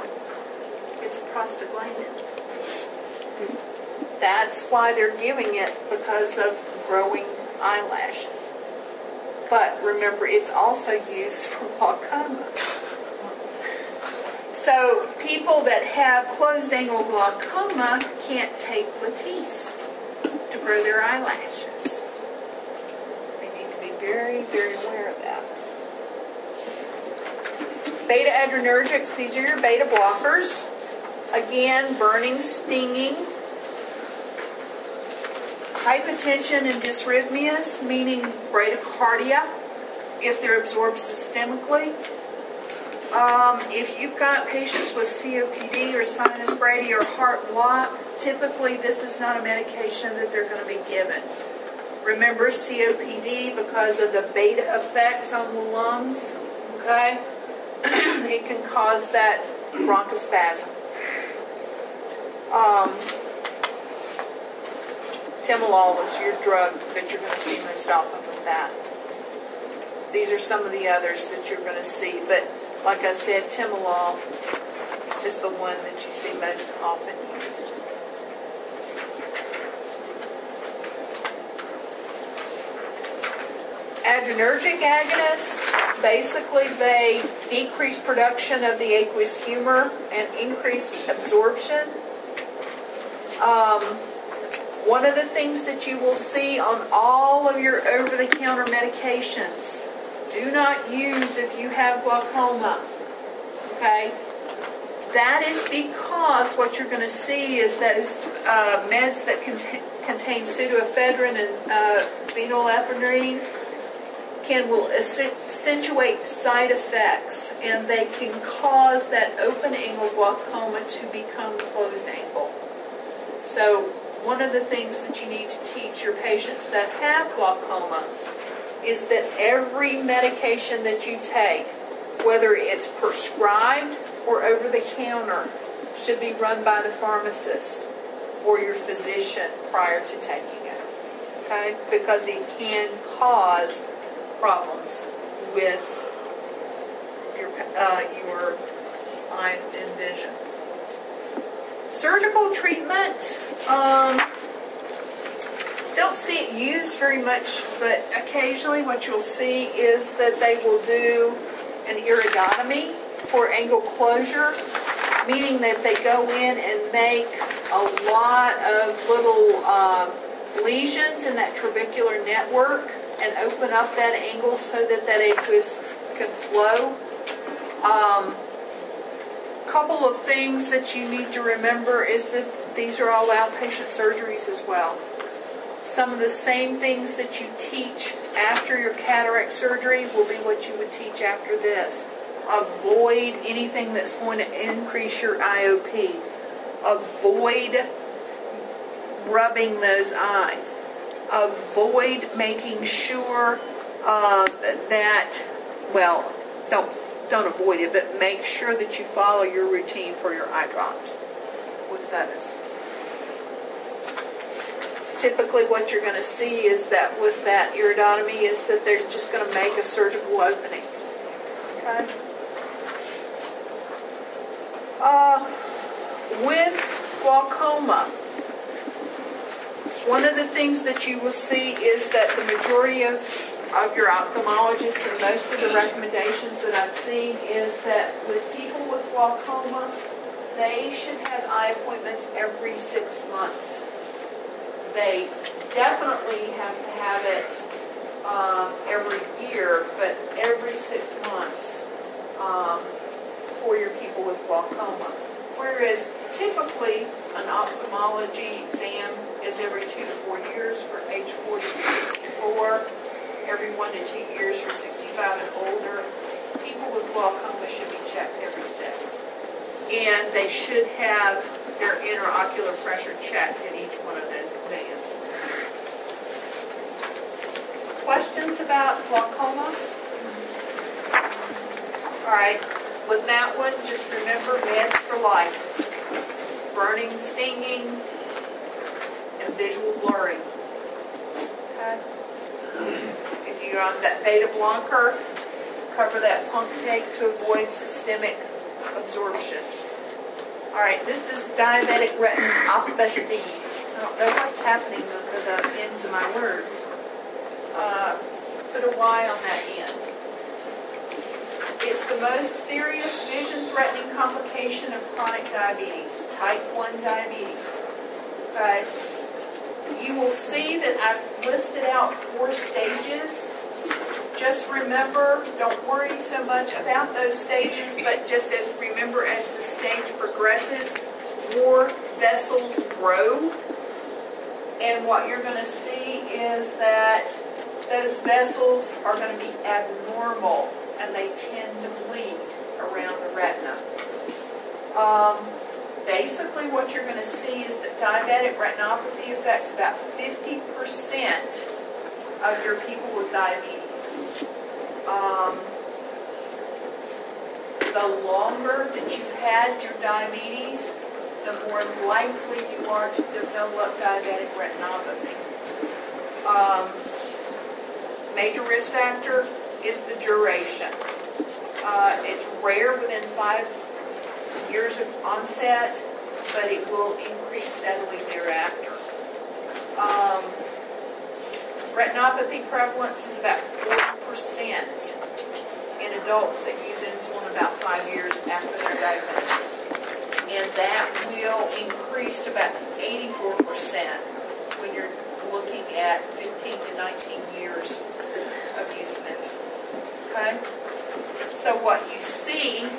It's a prostaglandin. That's why they're giving it, because of growing eyelashes. But remember, it's also used for glaucoma. So people that have closed-angle glaucoma can't take Latisse to grow their eyelashes. They need to be very, very aware of that. Beta-adrenergics, these are your beta blockers. Again, burning, stinging. Hypotension and dysrhythmias, meaning bradycardia, if they're absorbed systemically. If you've got patients with COPD or sinus brady or heart block, typically this is not a medication that they're going to be given. Remember, COPD, because of the beta effects on the lungs, okay, it can cause that bronchospasm. Timolol is your drug that you're going to see most often with that. These are some of the others that you're going to see, but like I said, Timolol is the one that you see most often used. Adrenergic agonists, basically they decrease production of the aqueous humor and increase absorption. One of the things that you will see on all of your over-the-counter medications, do not use if you have glaucoma, okay? That is because what you're going to see is those meds that contain pseudoephedrine and phenylephrine will accentuate side effects, and they can cause that open-angle glaucoma to become closed-angle. So one of the things that you need to teach your patients that have glaucoma is that every medication that you take, whether it's prescribed or over the counter, should be run by the pharmacist or your physician prior to taking it, okay? Because it can cause problems with your eye and vision. Surgical treatment, don't see it used very much, but occasionally what you'll see is that they will do an iridotomy for angle closure, meaning that they go in and make a lot of little lesions in that trabecular network and open up that angle so that that aqueous can flow. Couple of things that you need to remember is that these are all outpatient surgeries as well. Some of the same things that you teach after your cataract surgery will be what you would teach after this. Avoid anything that's going to increase your IOP. Avoid rubbing those eyes. Avoid making sure that, well, don't avoid it, but make sure that you follow your routine for your eye drops with those. Typically what you're going to see is that with that iridotomy is that they're just going to make a surgical opening. Okay? With glaucoma, one of the things that you will see is that the majority of your ophthalmologists and most of the recommendations that I've seen is that with people with glaucoma, they should have eye appointments every 6 months. They definitely have to have it every year, but every 6 months for your people with glaucoma. Whereas typically an ophthalmology exam is every 2 to 4 years for age 40 to 64. every 1 to 2 years for 65 and older. People with glaucoma should be checked every 6. And they should have their intraocular pressure checked at each one of those exams. Questions about glaucoma? All right, with that one, just remember meds for life. Burning, stinging, and visual blurring. Okay? If you're on that beta blocker, cover that punctate to avoid systemic absorption. All right, this is diabetic retinopathy. I don't know what's happening to the ends of my words. Put a Y on that end. It's the most serious vision-threatening complication of chronic diabetes, type 1 diabetes. Okay. You will see that I've listed out 4 stages. Just remember, don't worry so much about those stages, but just remember as the stage progresses, more vessels grow. And what you're going to see is that those vessels are going to be abnormal, and they tend to bleed around the retina. Basically, what you're going to see is that diabetic retinopathy affects about 50% of your people with diabetes. The longer that you've had your diabetes, the more likely you are to develop diabetic retinopathy. Major risk factor is the duration. It's rare within 5 years of onset, but it will increase steadily thereafter. Retinopathy prevalence is about 40% in adults that use insulin about 5 years after their diagnosis. And that will increase to about 84% when you're looking at 15 to 19 years of use of insulin. Okay? So what you see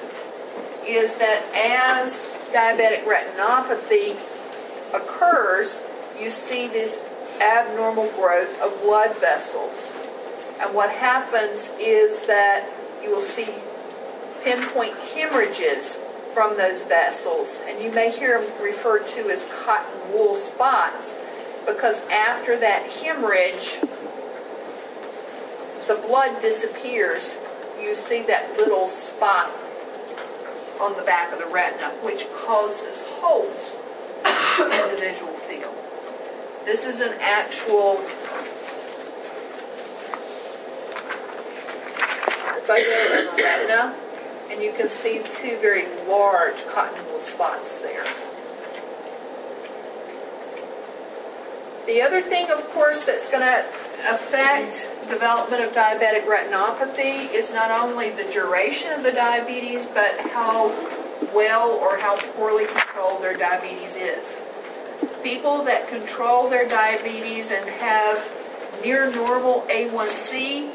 is that as diabetic retinopathy occurs, you see this abnormal growth of blood vessels. And what happens is that you will see pinpoint hemorrhages from those vessels. And you may hear them referred to as cotton wool spots, because after that hemorrhage, the blood disappears. You see that little spot on the back of the retina, which causes holes in the visual field. This is an actual photo of the retina, and you can see 2 very large cotton wool spots there. The other thing, of course, that's going to affect development of diabetic retinopathy is not only the duration of the diabetes, but how well or how poorly controlled their diabetes is. People that control their diabetes and have near normal A1C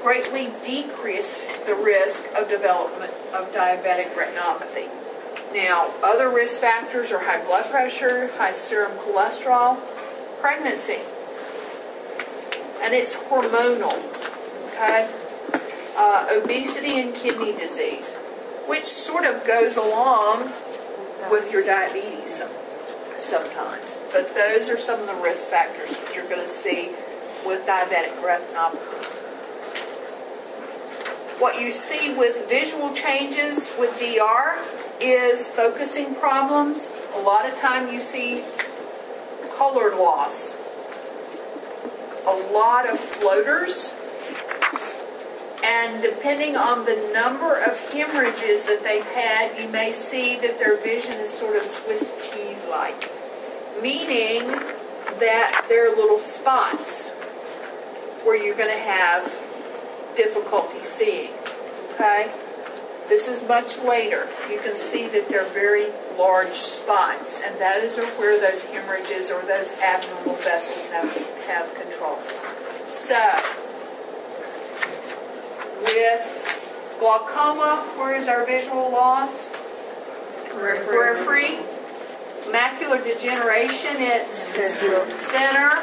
greatly decrease the risk of development of diabetic retinopathy. Now, other risk factors are high blood pressure, high serum cholesterol, pregnancy, and it's hormonal, okay? Obesity and kidney disease, which sort of goes along with your diabetes sometimes. But those are some of the risk factors that you're going to see with diabetic retinopathy. What you see with visual changes with DR is focusing problems. A lot of time you see color loss. A lot of floaters. And depending on the number of hemorrhages that they've had, you may see that their vision is sort of Swiss cheese-like. Meaning that there are little spots where you're going to have difficulty seeing. Okay? This is much later. You can see that they're very large spots, and those are where those hemorrhages or those abnormal vessels have control. So, with glaucoma, where is our visual loss? Periphery. Macular degeneration, it's center.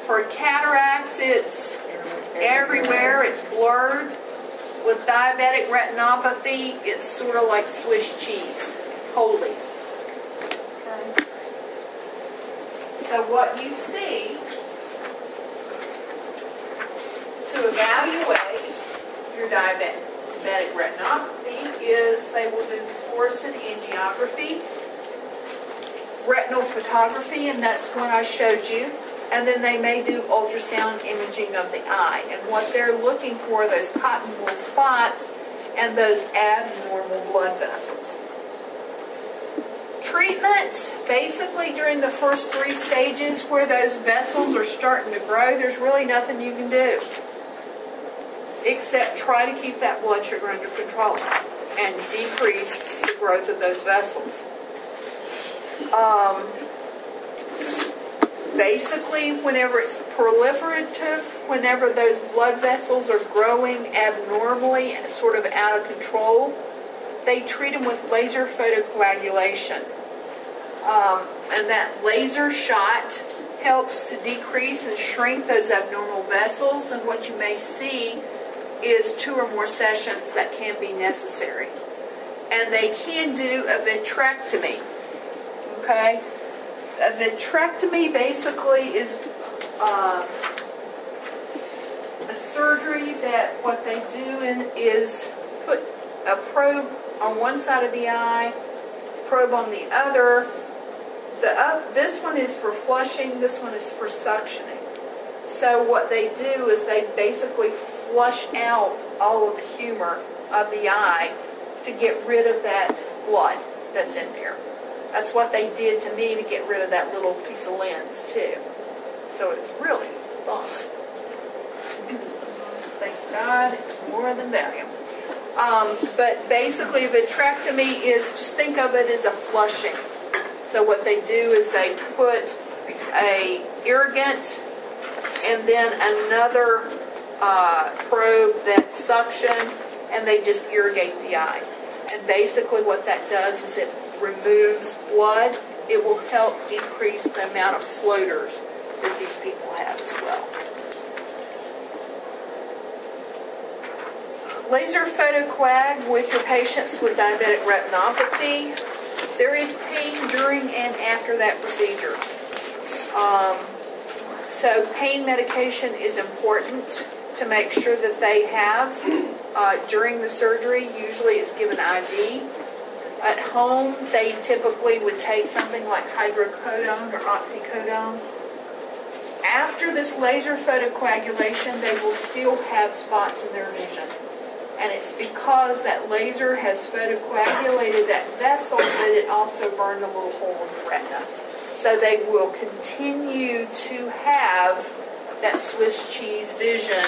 For cataracts, it's everywhere. It's blurred. With diabetic retinopathy, it's sort of like Swiss cheese, wholly. Okay. So what you see to evaluate your diabetic retinopathy is they will do fluorescent angiography, retinal photography, and that's what I showed you. And then they may do ultrasound imaging of the eye. And what they're looking for are those cotton wool spots and those abnormal blood vessels. Treatment, basically during the first 3 stages where those vessels are starting to grow, there's really nothing you can do except try to keep that blood sugar under control and decrease the growth of those vessels. Basically, whenever it's proliferative, whenever those blood vessels are growing abnormally and sort of out of control, they treat them with laser photocoagulation. And that laser shot helps to decrease and shrink those abnormal vessels, and what you may see is 2 or more sessions that can be necessary. And they can do a vitrectomy. Okay? A vitrectomy basically is a surgery that what they do is put a probe on one side of the eye, probe on the other. This one is for flushing, this one is for suctioning. So what they do is they basically flush out all of the humor of the eye to get rid of that blood that's in there. That's what they did to me to get rid of that little piece of lens too. So it's really fun. Thank God it's more than value. But basically vitrectomy is, just think of it as a flushing. So what they do is they put a irrigant and then another probe that's suction, and they just irrigate the eye. And basically what that does is it removes blood. It will help decrease the amount of floaters that these people have as well. Laser photocoag with your patients with diabetic retinopathy. There is pain during and after that procedure. So pain medication is important to make sure that they have during the surgery. Usually it's given IV. At home, they typically would take something like hydrocodone or oxycodone. After this laser photocoagulation, they will still have spots in their vision. And it's because that laser has photocoagulated that vessel that it also burned a little hole in the retina. So they will continue to have that Swiss cheese vision.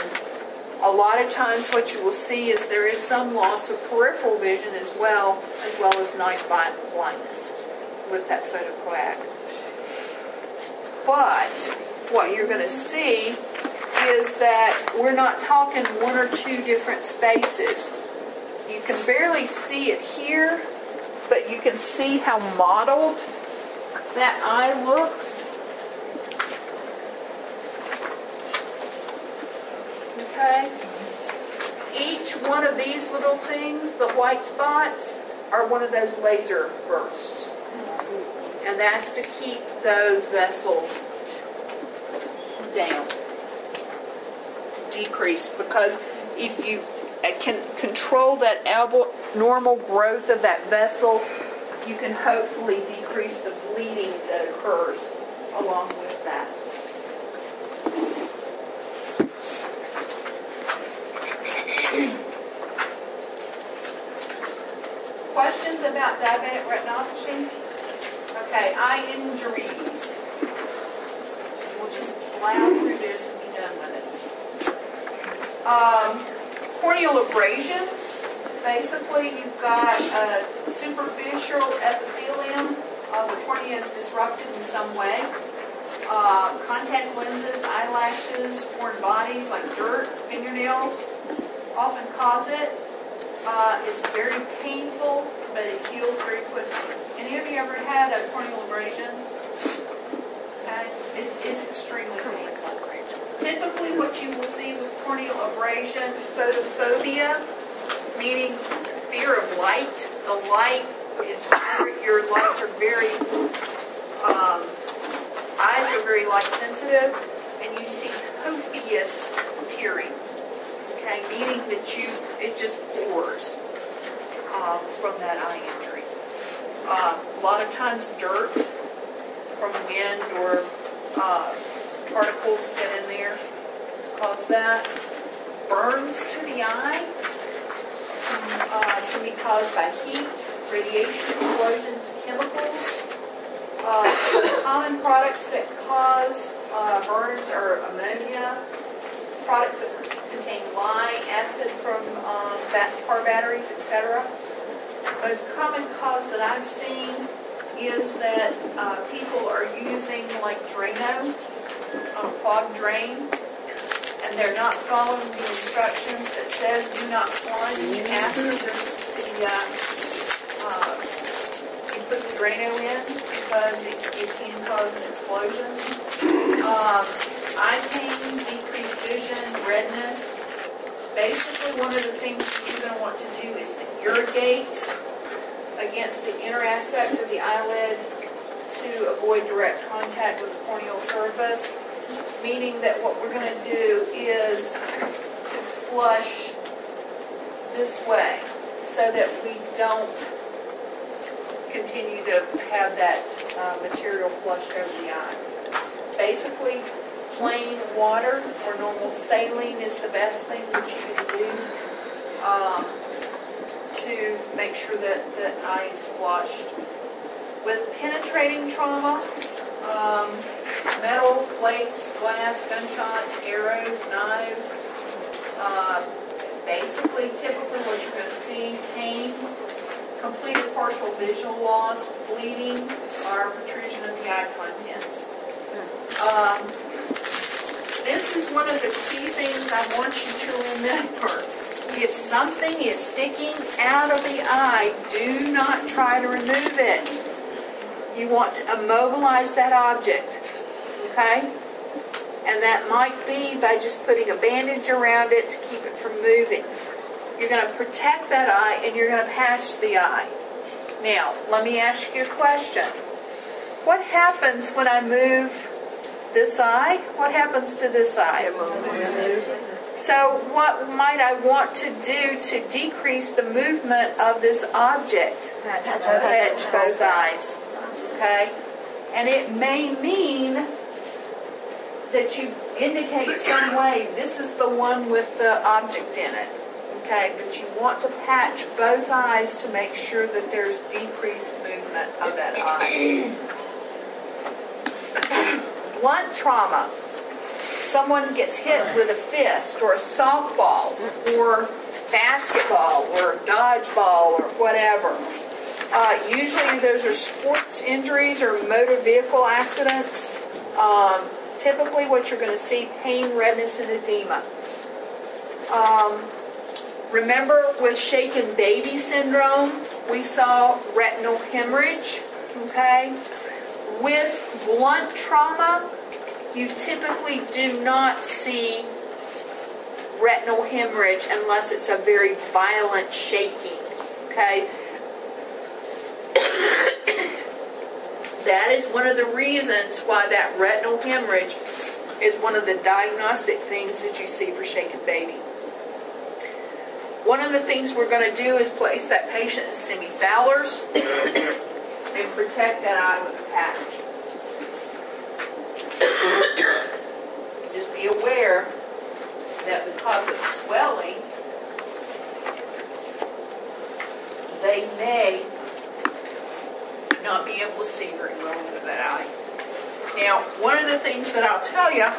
A lot of times what you will see is there is some loss of peripheral vision as well as night blindness with that photocoag. But what you're going to see is that we're not talking 1 or 2 different spaces. You can barely see it here, but you can see how mottled that eye looks. Okay? Each one of these little things, the white spots, are one of those laser bursts. And that's to keep those vessels down, to decrease, because if you can control that abnormal growth of that vessel, you can hopefully decrease the bleeding that occurs along with that. Questions about diabetic retinopathy? Okay, eye injuries. We'll just plow through this and be done with it. Corneal abrasions. Basically, you've got a superficial epithelium. The cornea is disrupted in some way. Contact lenses, eyelashes, foreign bodies like dirt, fingernails often cause it. It's very painful, but it heals very quickly. Any of you ever had a corneal abrasion? Okay. It's extremely painful. Typically what you will see with corneal abrasion, photophobia, meaning fear of light. The light is your lights are very, eyes are very light sensitive, and you see copious tearing. Okay, meaning that it just pours from that eye injury. A lot of times dirt from wind or particles get in there to cause that. Burns to the eye can be caused by heat, radiation, explosions, chemicals. Common products that cause burns are ammonia, products that contain lye, acid from car batteries, etc. The most common cause that I've seen is that people are using like Drano, clogged drain, and they're not following the instructions that says do not plunge after you put the Drano in, because it can cause an explosion. Eye pain, decreased vision, redness. Basically, one of the things that you're going to want to do is to irrigate against the inner aspect of the eyelid to avoid direct contact with the corneal surface. Meaning that what we're going to do is to flush this way so that we don't continue to have that material flushed over the eye. Basically, plain water or normal saline is the best thing that you can do to make sure that the eye is flushed. With penetrating trauma, metal, flakes, glass, gunshots, arrows, knives, basically, typically what you're going to see, pain, complete or partial visual loss, bleeding, or protrusion of the eye contents. This is one of the key things I want you to remember. If something is sticking out of the eye, do not try to remove it. You want to immobilize that object, okay? And that might be by just putting a bandage around it to keep it from moving. You're going to protect that eye, and you're going to patch the eye. Now, let me ask you a question. What happens when I move this eye? What happens to this eye? So what might I want to do to decrease the movement of this object? Patch both eyes. Okay? And it may mean that you indicate some way, this is the one with the object in it. Okay? But you want to patch both eyes to make sure that there's decreased movement of that eye. Blunt trauma. Someone gets hit with a fist or a softball or basketball or dodgeball or whatever. Usually those are sports injuries or motor vehicle accidents. Typically what you're going to see, pain, redness, and edema. Remember with shaken baby syndrome, we saw retinal hemorrhage, okay? With blunt trauma, you typically do not see retinal hemorrhage unless it's a very violent shaking, okay? That is one of the reasons why that retinal hemorrhage is one of the diagnostic things that you see for shaken baby. One of the things we're going to do is place that patient in semi-Fowler's and protect that eye with a patch. Just be aware that because of swelling, they may not be able to see very well into that eye. Now, one of the things that I'll tell you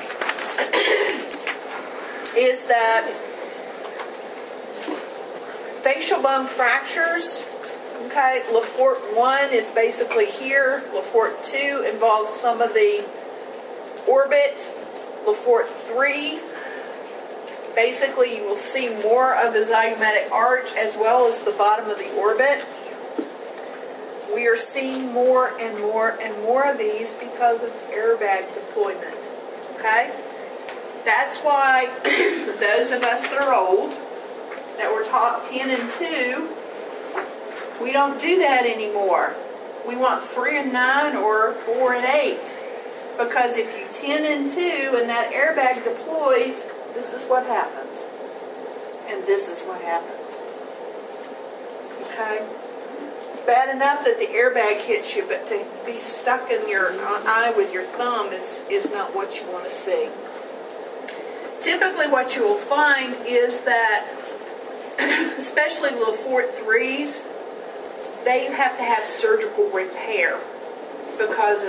is that facial bone fractures, okay, Lefort 1 is basically here. Lefort 2 involves some of the orbit. Lefort 3, basically you will see more of the zygomatic arch as well as the bottom of the orbit. We are seeing more and more and more of these because of airbag deployment, okay? That's why those of us that are old, that were taught 10 and 2, we don't do that anymore. We want 3 and 9 or 4 and 8. Because if you 10 and 2 and that airbag deploys, this is what happens. And this is what happens. Okay? It's bad enough that the airbag hits you, but to be stuck in your eye with your thumb is not what you want to see. Typically what you will find is that, especially little Fort 3s, they have to have surgical repair because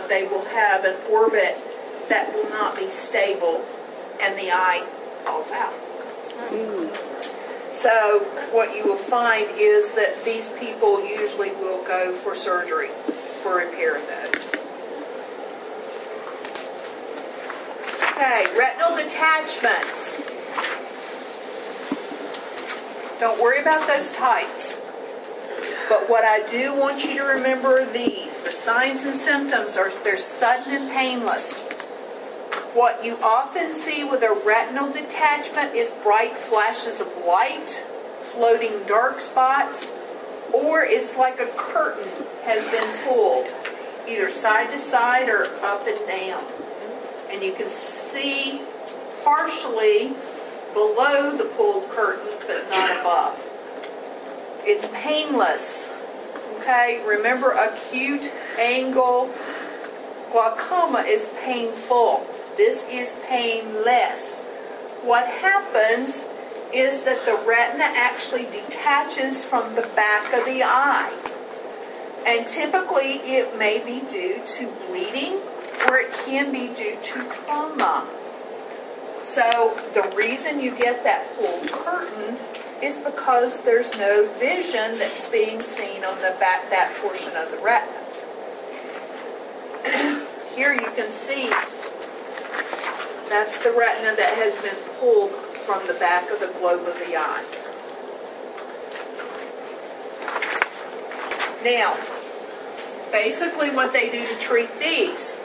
they will have an orbit that will not be stable and the eye falls out. So what you will find is that these people usually will go for surgery for repair of those. Okay, retinal detachments. Don't worry about those tights. But what I do want you to remember are these. The signs and symptoms are they're sudden and painless. What you often see with a retinal detachment is bright flashes of light, floating dark spots, or it's like a curtain has been pulled, either side to side or up and down. And you can see partially below the pulled curtain, but not above. It's painless. Okay, remember acute angle glaucoma is painful. This is painless. What happens is that the retina actually detaches from the back of the eye. And typically it may be due to bleeding or it can be due to trauma. So the reason you get that pulled curtain is because there's no vision that's being seen on the back, that portion of the retina. Here you can see that's the retina that has been pulled from the back of the globe of the eye. Now, basically what they do to treat these,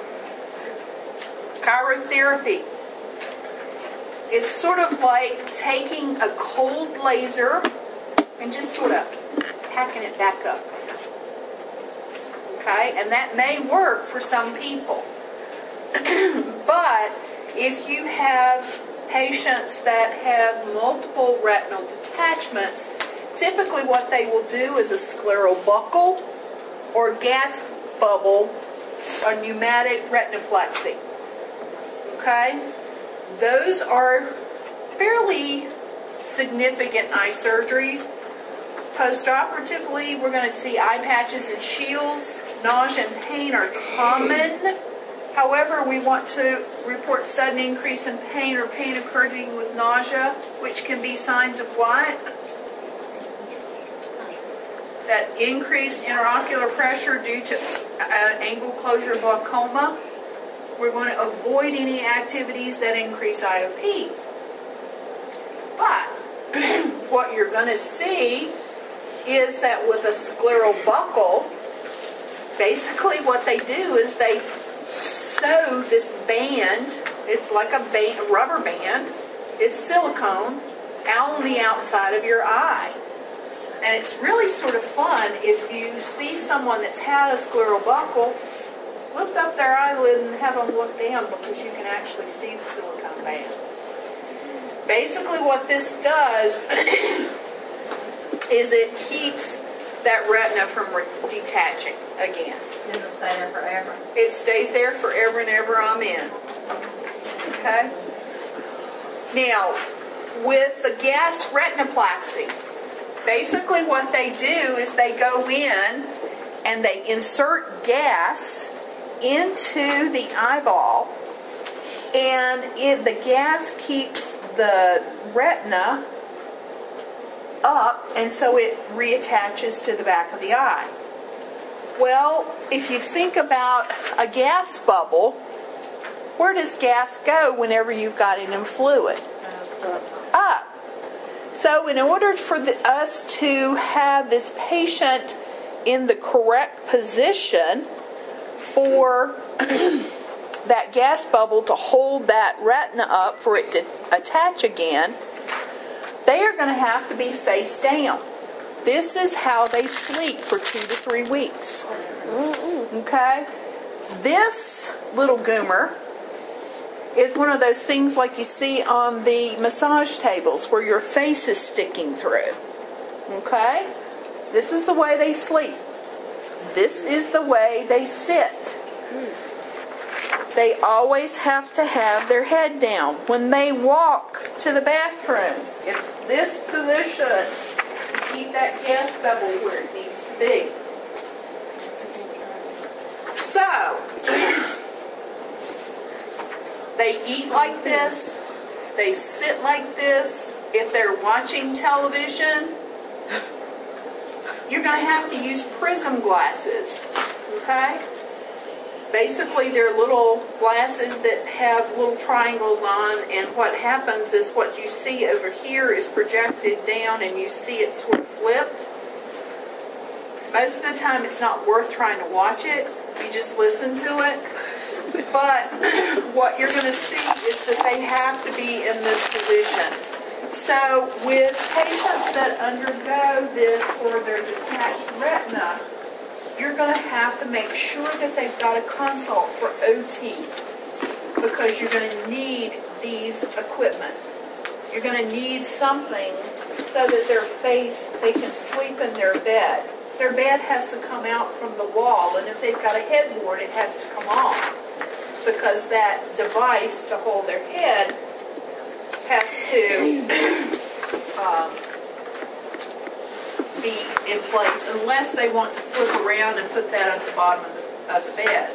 chirotherapy. It's sort of like taking a cold laser and just sort of packing it back up. Okay? And that may work for some people. But if you have patients that have multiple retinal detachments, typically what they will do is a scleral buckle or gas bubble or pneumatic retinopathy. Okay? Those are fairly significant eye surgeries. Post-operatively, we're going to see eye patches and shields. Nausea and pain are common. However, we want to report sudden increase in pain or pain occurring with nausea, which can be signs of what? That increased intraocular pressure due to angle closure glaucoma. We're going to avoid any activities that increase IOP. But what you're going to see is that with a scleral buckle, basically what they do is they sew this band. It's like a rubber band. It's silicone out on the outside of your eye. And it's really sort of fun if you see someone that's had a scleral buckle, lift up their eyelid and have them look down because you can actually see the silicone band. Basically what this does is it keeps that retina from detaching again. It doesn't stay there forever. It stays there forever and ever, amen. Okay? Now, with the gas retinopathy, basically what they do is they go in and they insert gas into the eyeball, and the gas keeps the retina up, and so it reattaches to the back of the eye. Well, if you think about a gas bubble, where does gas go whenever you've got it in fluid? Up. So in order for us to have this patient in the correct position for that gas bubble to hold that retina up for it to attach again, they are going to have to be face down. This is how they sleep for 2 to 3 weeks. Okay? This little goomer is one of those things like you see on the massage tables where your face is sticking through. Okay? This is the way they sleep. This is the way they sit. They always have to have their head down. When they walk to the bathroom, it's this position to keep that gas bubble where it needs to be. So, they eat like this. They sit like this. If they're watching television, you're going to have to use prism glasses. Okay? Basically, they're little glasses that have little triangles on, and what happens is what you see over here is projected down, and you see it sort of flipped. Most of the time, it's not worth trying to watch it. You just listen to it. But what you're going to see is that they have to be in this position. So, with patients that undergo this for their detached retina, you're going to have to make sure that they've got a consult for OT, because you're going to need these equipment. You're going to need something so that their face, they can sleep in their bed. Their bed has to come out from the wall, and if they've got a headboard, it has to come off, because that device to hold their head has to be in place, unless they want to flip around and put that at the bottom of the bed.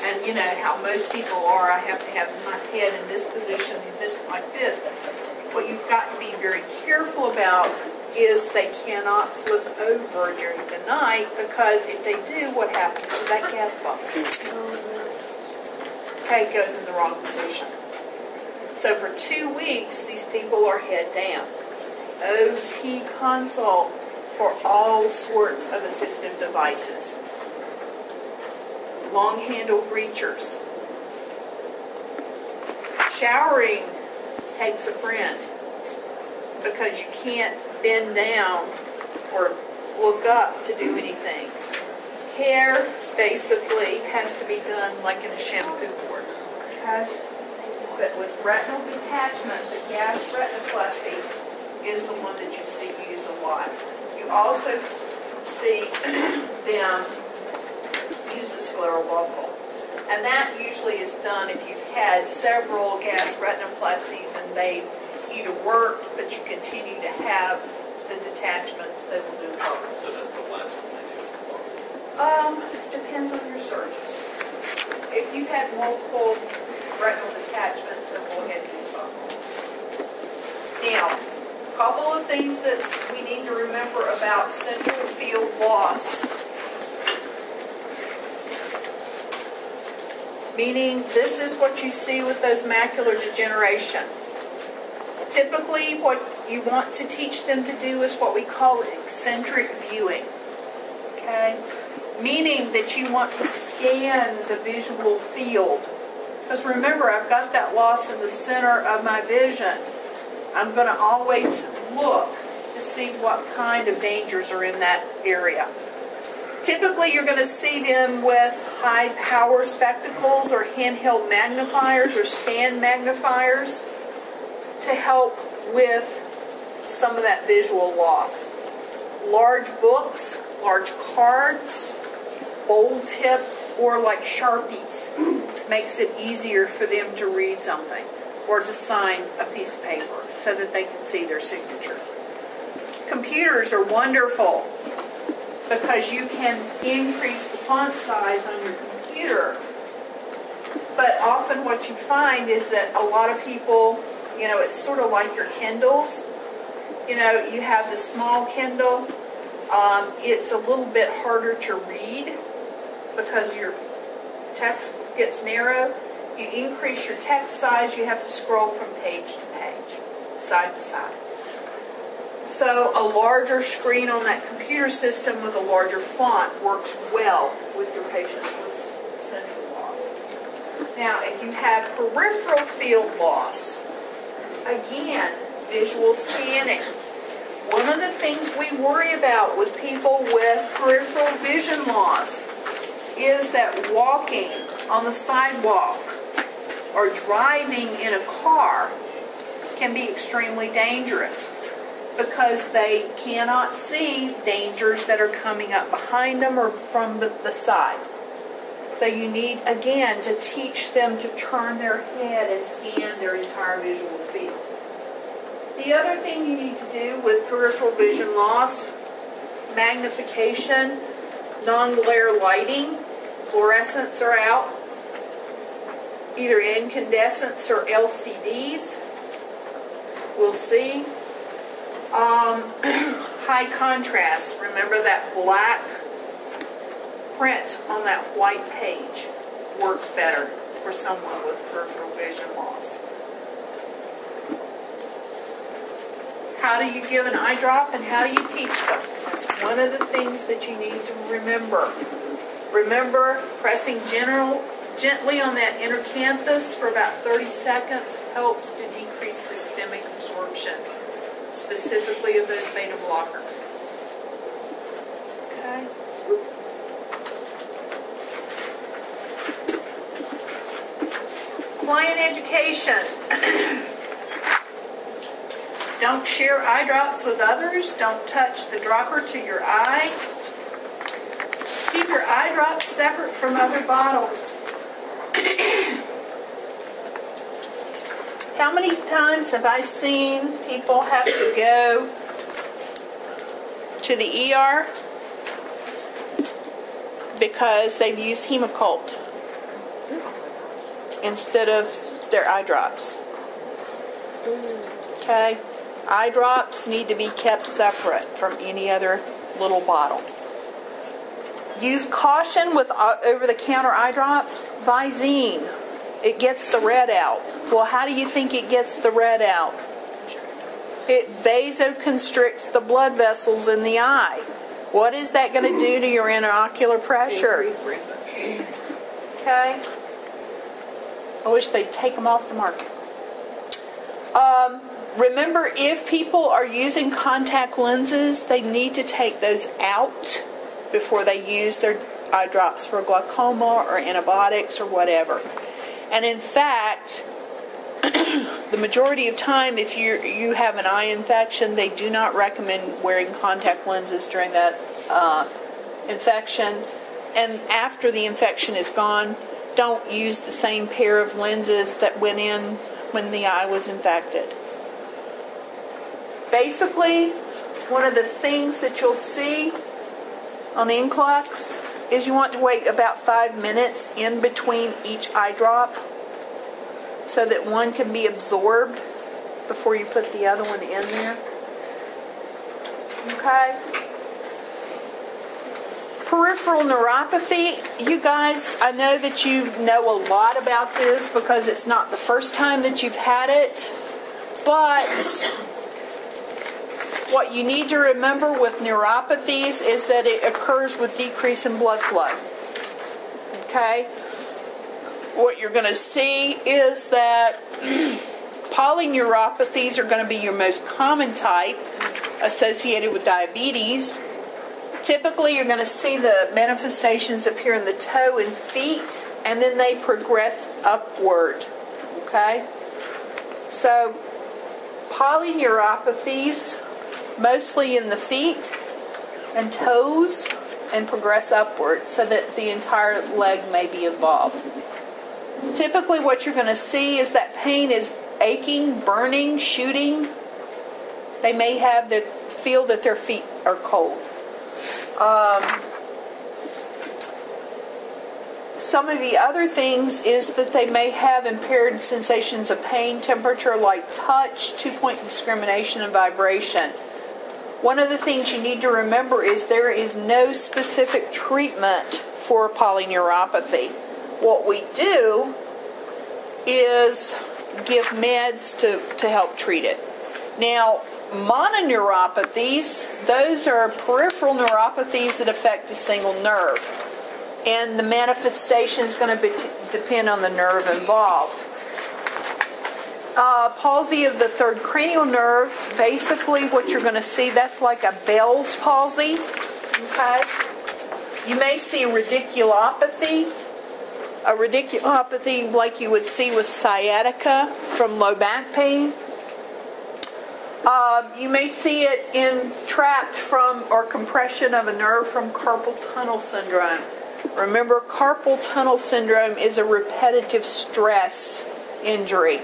And you know how most people are, I have to have my head in this position, and this like this. What you've got to be very careful about is they cannot flip over during the night, because if they do, what happens to that gas bubble? Okay, it goes in the wrong position. So for 2 weeks, these people are head down. OT consult for all sorts of assistive devices. Long-handled reachers. Showering takes a friend, because you can't bend down or look up to do anything. Hair basically has to be done like in a shampoo board. Okay? But with retinal detachment, the gas retinopathy is the one that you see used a lot. You also see them use the sclerobuckle. And that usually is done if you've had several gas retinopathies and they either worked, but you continue to have the detachments, they will do the buckle. So that's the last one they do? Depends on your surgeon. If you've had multiple retinal detachments, then go ahead and do the buckle. Now, a couple of things that we need to remember about central field loss. Meaning, this is what you see with those macular degeneration. Typically, what you want to teach them to do is what we call eccentric viewing. Okay? Meaning that you want to scan the visual field. Because remember, I've got that loss in the center of my vision. I'm going to always look to see what kind of dangers are in that area. Typically, you're going to see them with high power spectacles or handheld magnifiers or stand magnifiers to help with some of that visual loss. Large books, large cards, bold tip, or like Sharpies makes it easier for them to read something or to sign a piece of paper so that they can see their signature. Computers are wonderful because you can increase the font size on your computer. But often what you find is that a lot of people, you know, it's sort of like your Kindles. You know, you have the small Kindle. It's a little bit harder to read because your text gets narrow. You increase your text size, you have to scroll from page to page, side to side. So a larger screen on that computer system with a larger font works well with your patients with central loss. Now, if you have peripheral field loss, again, visual scanning. One of the things we worry about with people with peripheral vision loss is that walking on the sidewalk or driving in a car can be extremely dangerous because they cannot see dangers that are coming up behind them or from the side. So you need, again, to teach them to turn their head and scan their entire visual field. The other thing you need to do with peripheral vision loss, magnification, non-glare lighting, fluorescents are out, either incandescents or LCDs. We'll see. High contrast. Remember that black print on that white page works better for someone with peripheral vision loss. How do you give an eye drop and how do you teach them? That's one of the things that you need to remember. Remember, pressing gently on that inner canthus for about 30 seconds helps to decrease systemic absorption, specifically of those beta blockers. Okay? Client education. Don't share eye drops with others. Don't touch the dropper to your eye. Keep your eye drops separate from other bottles. How many times have I seen people have to go to the ER because they've used Hemocult instead of their eye drops? Okay? Eye drops need to be kept separate from any other little bottle. Use caution with over-the-counter eye drops. Visine. It gets the red out. Well, how do you think it gets the red out? It vasoconstricts the blood vessels in the eye. What is that going to do to your intraocular pressure? Okay? I wish they'd take them off the market. Remember, if people are using contact lenses, they need to take those out before they use their eye drops for glaucoma or antibiotics or whatever. And in fact, the majority of time, if you have an eye infection, they do not recommend wearing contact lenses during that infection. And after the infection is gone, don't use the same pair of lenses that went in when the eye was infected. Basically, one of the things that you'll see on the Inclux is you want to wait about 5 minutes in between each eye drop so that one can be absorbed before you put the other one in there. Okay? Peripheral neuropathy. You guys, I know that you know a lot about this because it's not the first time that you've had it, but what you need to remember with neuropathies is that it occurs with decrease in blood flow. Okay? What you're going to see is that polyneuropathies are going to be your most common type associated with diabetes. Typically, you're going to see the manifestations appear in the toe and feet, and then they progress upward. Okay? So, polyneuropathies, mostly in the feet and toes, and progress upward so that the entire leg may be involved. Typically what you're going to see is that pain is aching, burning, shooting. They may feel that their feet are cold. Some of the other things is that they may have impaired sensations of pain, temperature, light touch, 2-point discrimination, and vibration. One of the things you need to remember is there is no specific treatment for polyneuropathy. What we do is give meds to help treat it. Now, mononeuropathies, those are peripheral neuropathies that affect a single nerve. And the manifestation is going to depend on the nerve involved. Palsy of the third cranial nerve, basically what you're going to see, that's like a Bell's palsy. Okay? You may see radiculopathy. A radiculopathy like you would see with sciatica from low back pain. You may see it entrapped from or compression of a nerve from carpal tunnel syndrome. Remember, carpal tunnel syndrome is a repetitive stress injury.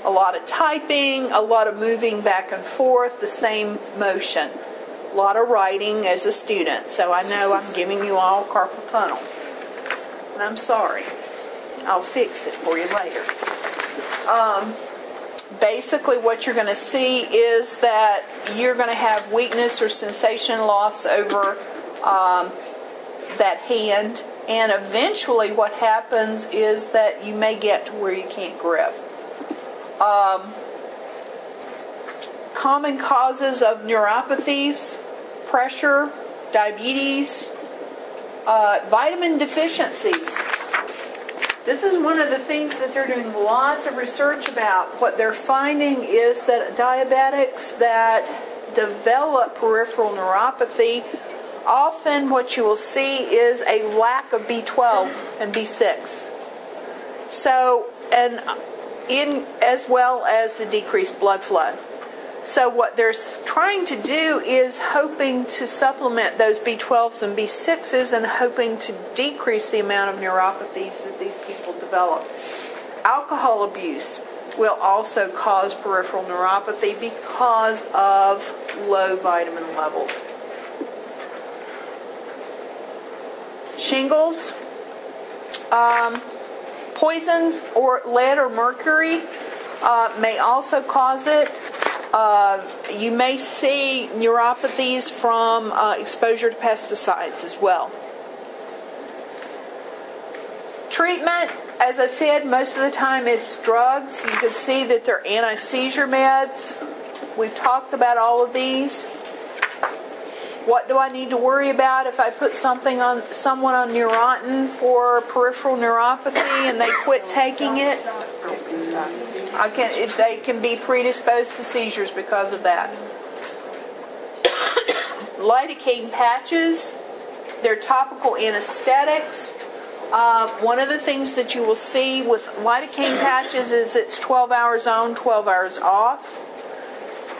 A lot of typing, a lot of moving back and forth, the same motion. A lot of writing as a student. So I know I'm giving you all carpal tunnel. And I'm sorry. I'll fix it for you later. Basically what you're going to see is that you're going to have weakness or sensation loss over that hand. And eventually what happens is that you may get to where you can't grip. Common causes of neuropathies: pressure, diabetes, vitamin deficiencies. This is one of the things that they're doing lots of research about. What they're finding is that diabetics that develop peripheral neuropathy, often what you will see is a lack of B12 and B6. So, and as well as the decreased blood flow. So what they're trying to do is hoping to supplement those B12s and B6s and hoping to decrease the amount of neuropathies that these people develop. Alcohol abuse will also cause peripheral neuropathy because of low vitamin levels. Shingles, poisons or lead or mercury may also cause it. You may see neuropathies from exposure to pesticides as well. Treatment, as I said, most of the time it's drugs. You can see that they're anti-seizure meds. We've talked about all of these. What do I need to worry about if I put someone on Neurontin for peripheral neuropathy and they quit taking it? They can be predisposed to seizures because of that. Lidocaine patches, they're topical anesthetics. One of the things that you will see with lidocaine patches is it's 12 hours on, 12 hours off.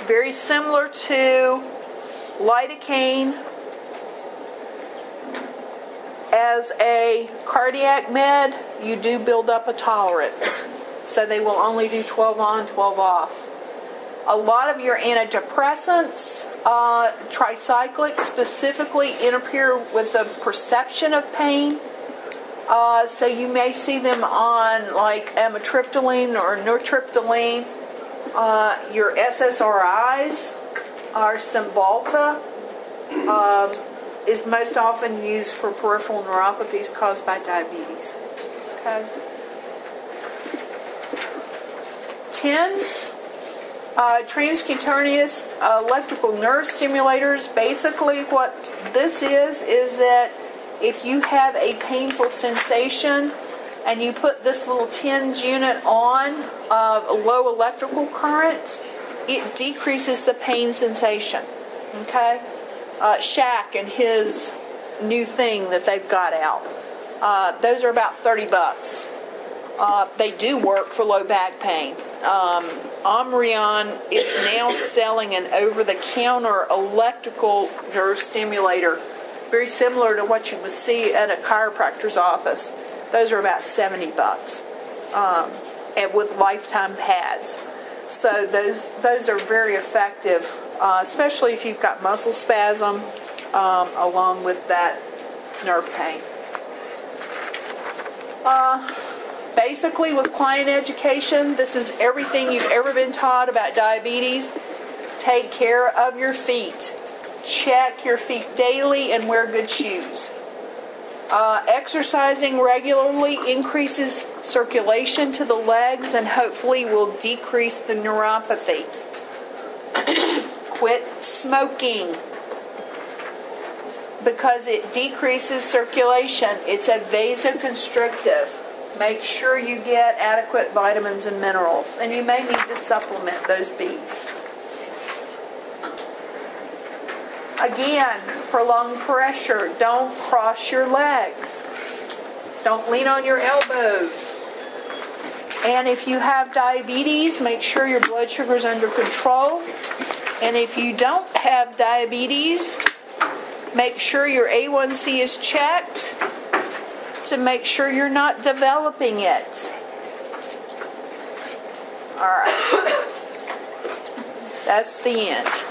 Very similar to lidocaine as a cardiac med, you do build up a tolerance. So they will only do 12 on, 12 off. A lot of your antidepressants, tricyclics specifically, interfere with the perception of pain. So you may see them on like amitriptyline or nortriptyline. Your SSRIs are Cymbalta. Is most often used for peripheral neuropathies caused by diabetes. Okay. TENS, transcutaneous electrical nerve stimulators. Basically what this is that if you have a painful sensation and you put this little TENS unit on a low electrical current, it decreases the pain sensation. Okay? Shaq and his new thing that they've got out. Those are about $30. They do work for low back pain. Omrion is now selling an over-the-counter electrical nerve stimulator, very similar to what you would see at a chiropractor's office. Those are about $70, and with lifetime pads. So those are very effective, especially if you've got muscle spasm along with that nerve pain. Basically, with client education, this is everything you've ever been taught about diabetes. Take care of your feet. Check your feet daily and wear good shoes. Exercising regularly increases circulation to the legs and hopefully will decrease the neuropathy. Quit smoking. because it decreases circulation. It's a vasoconstrictive. Make sure you get adequate vitamins and minerals, and you may need to supplement those Bs. Again, prolonged pressure. Don't cross your legs. Don't lean on your elbows. And if you have diabetes, make sure your blood sugar is under control. And if you don't have diabetes, make sure your A1C is checked to make sure you're not developing it. All right. That's the end.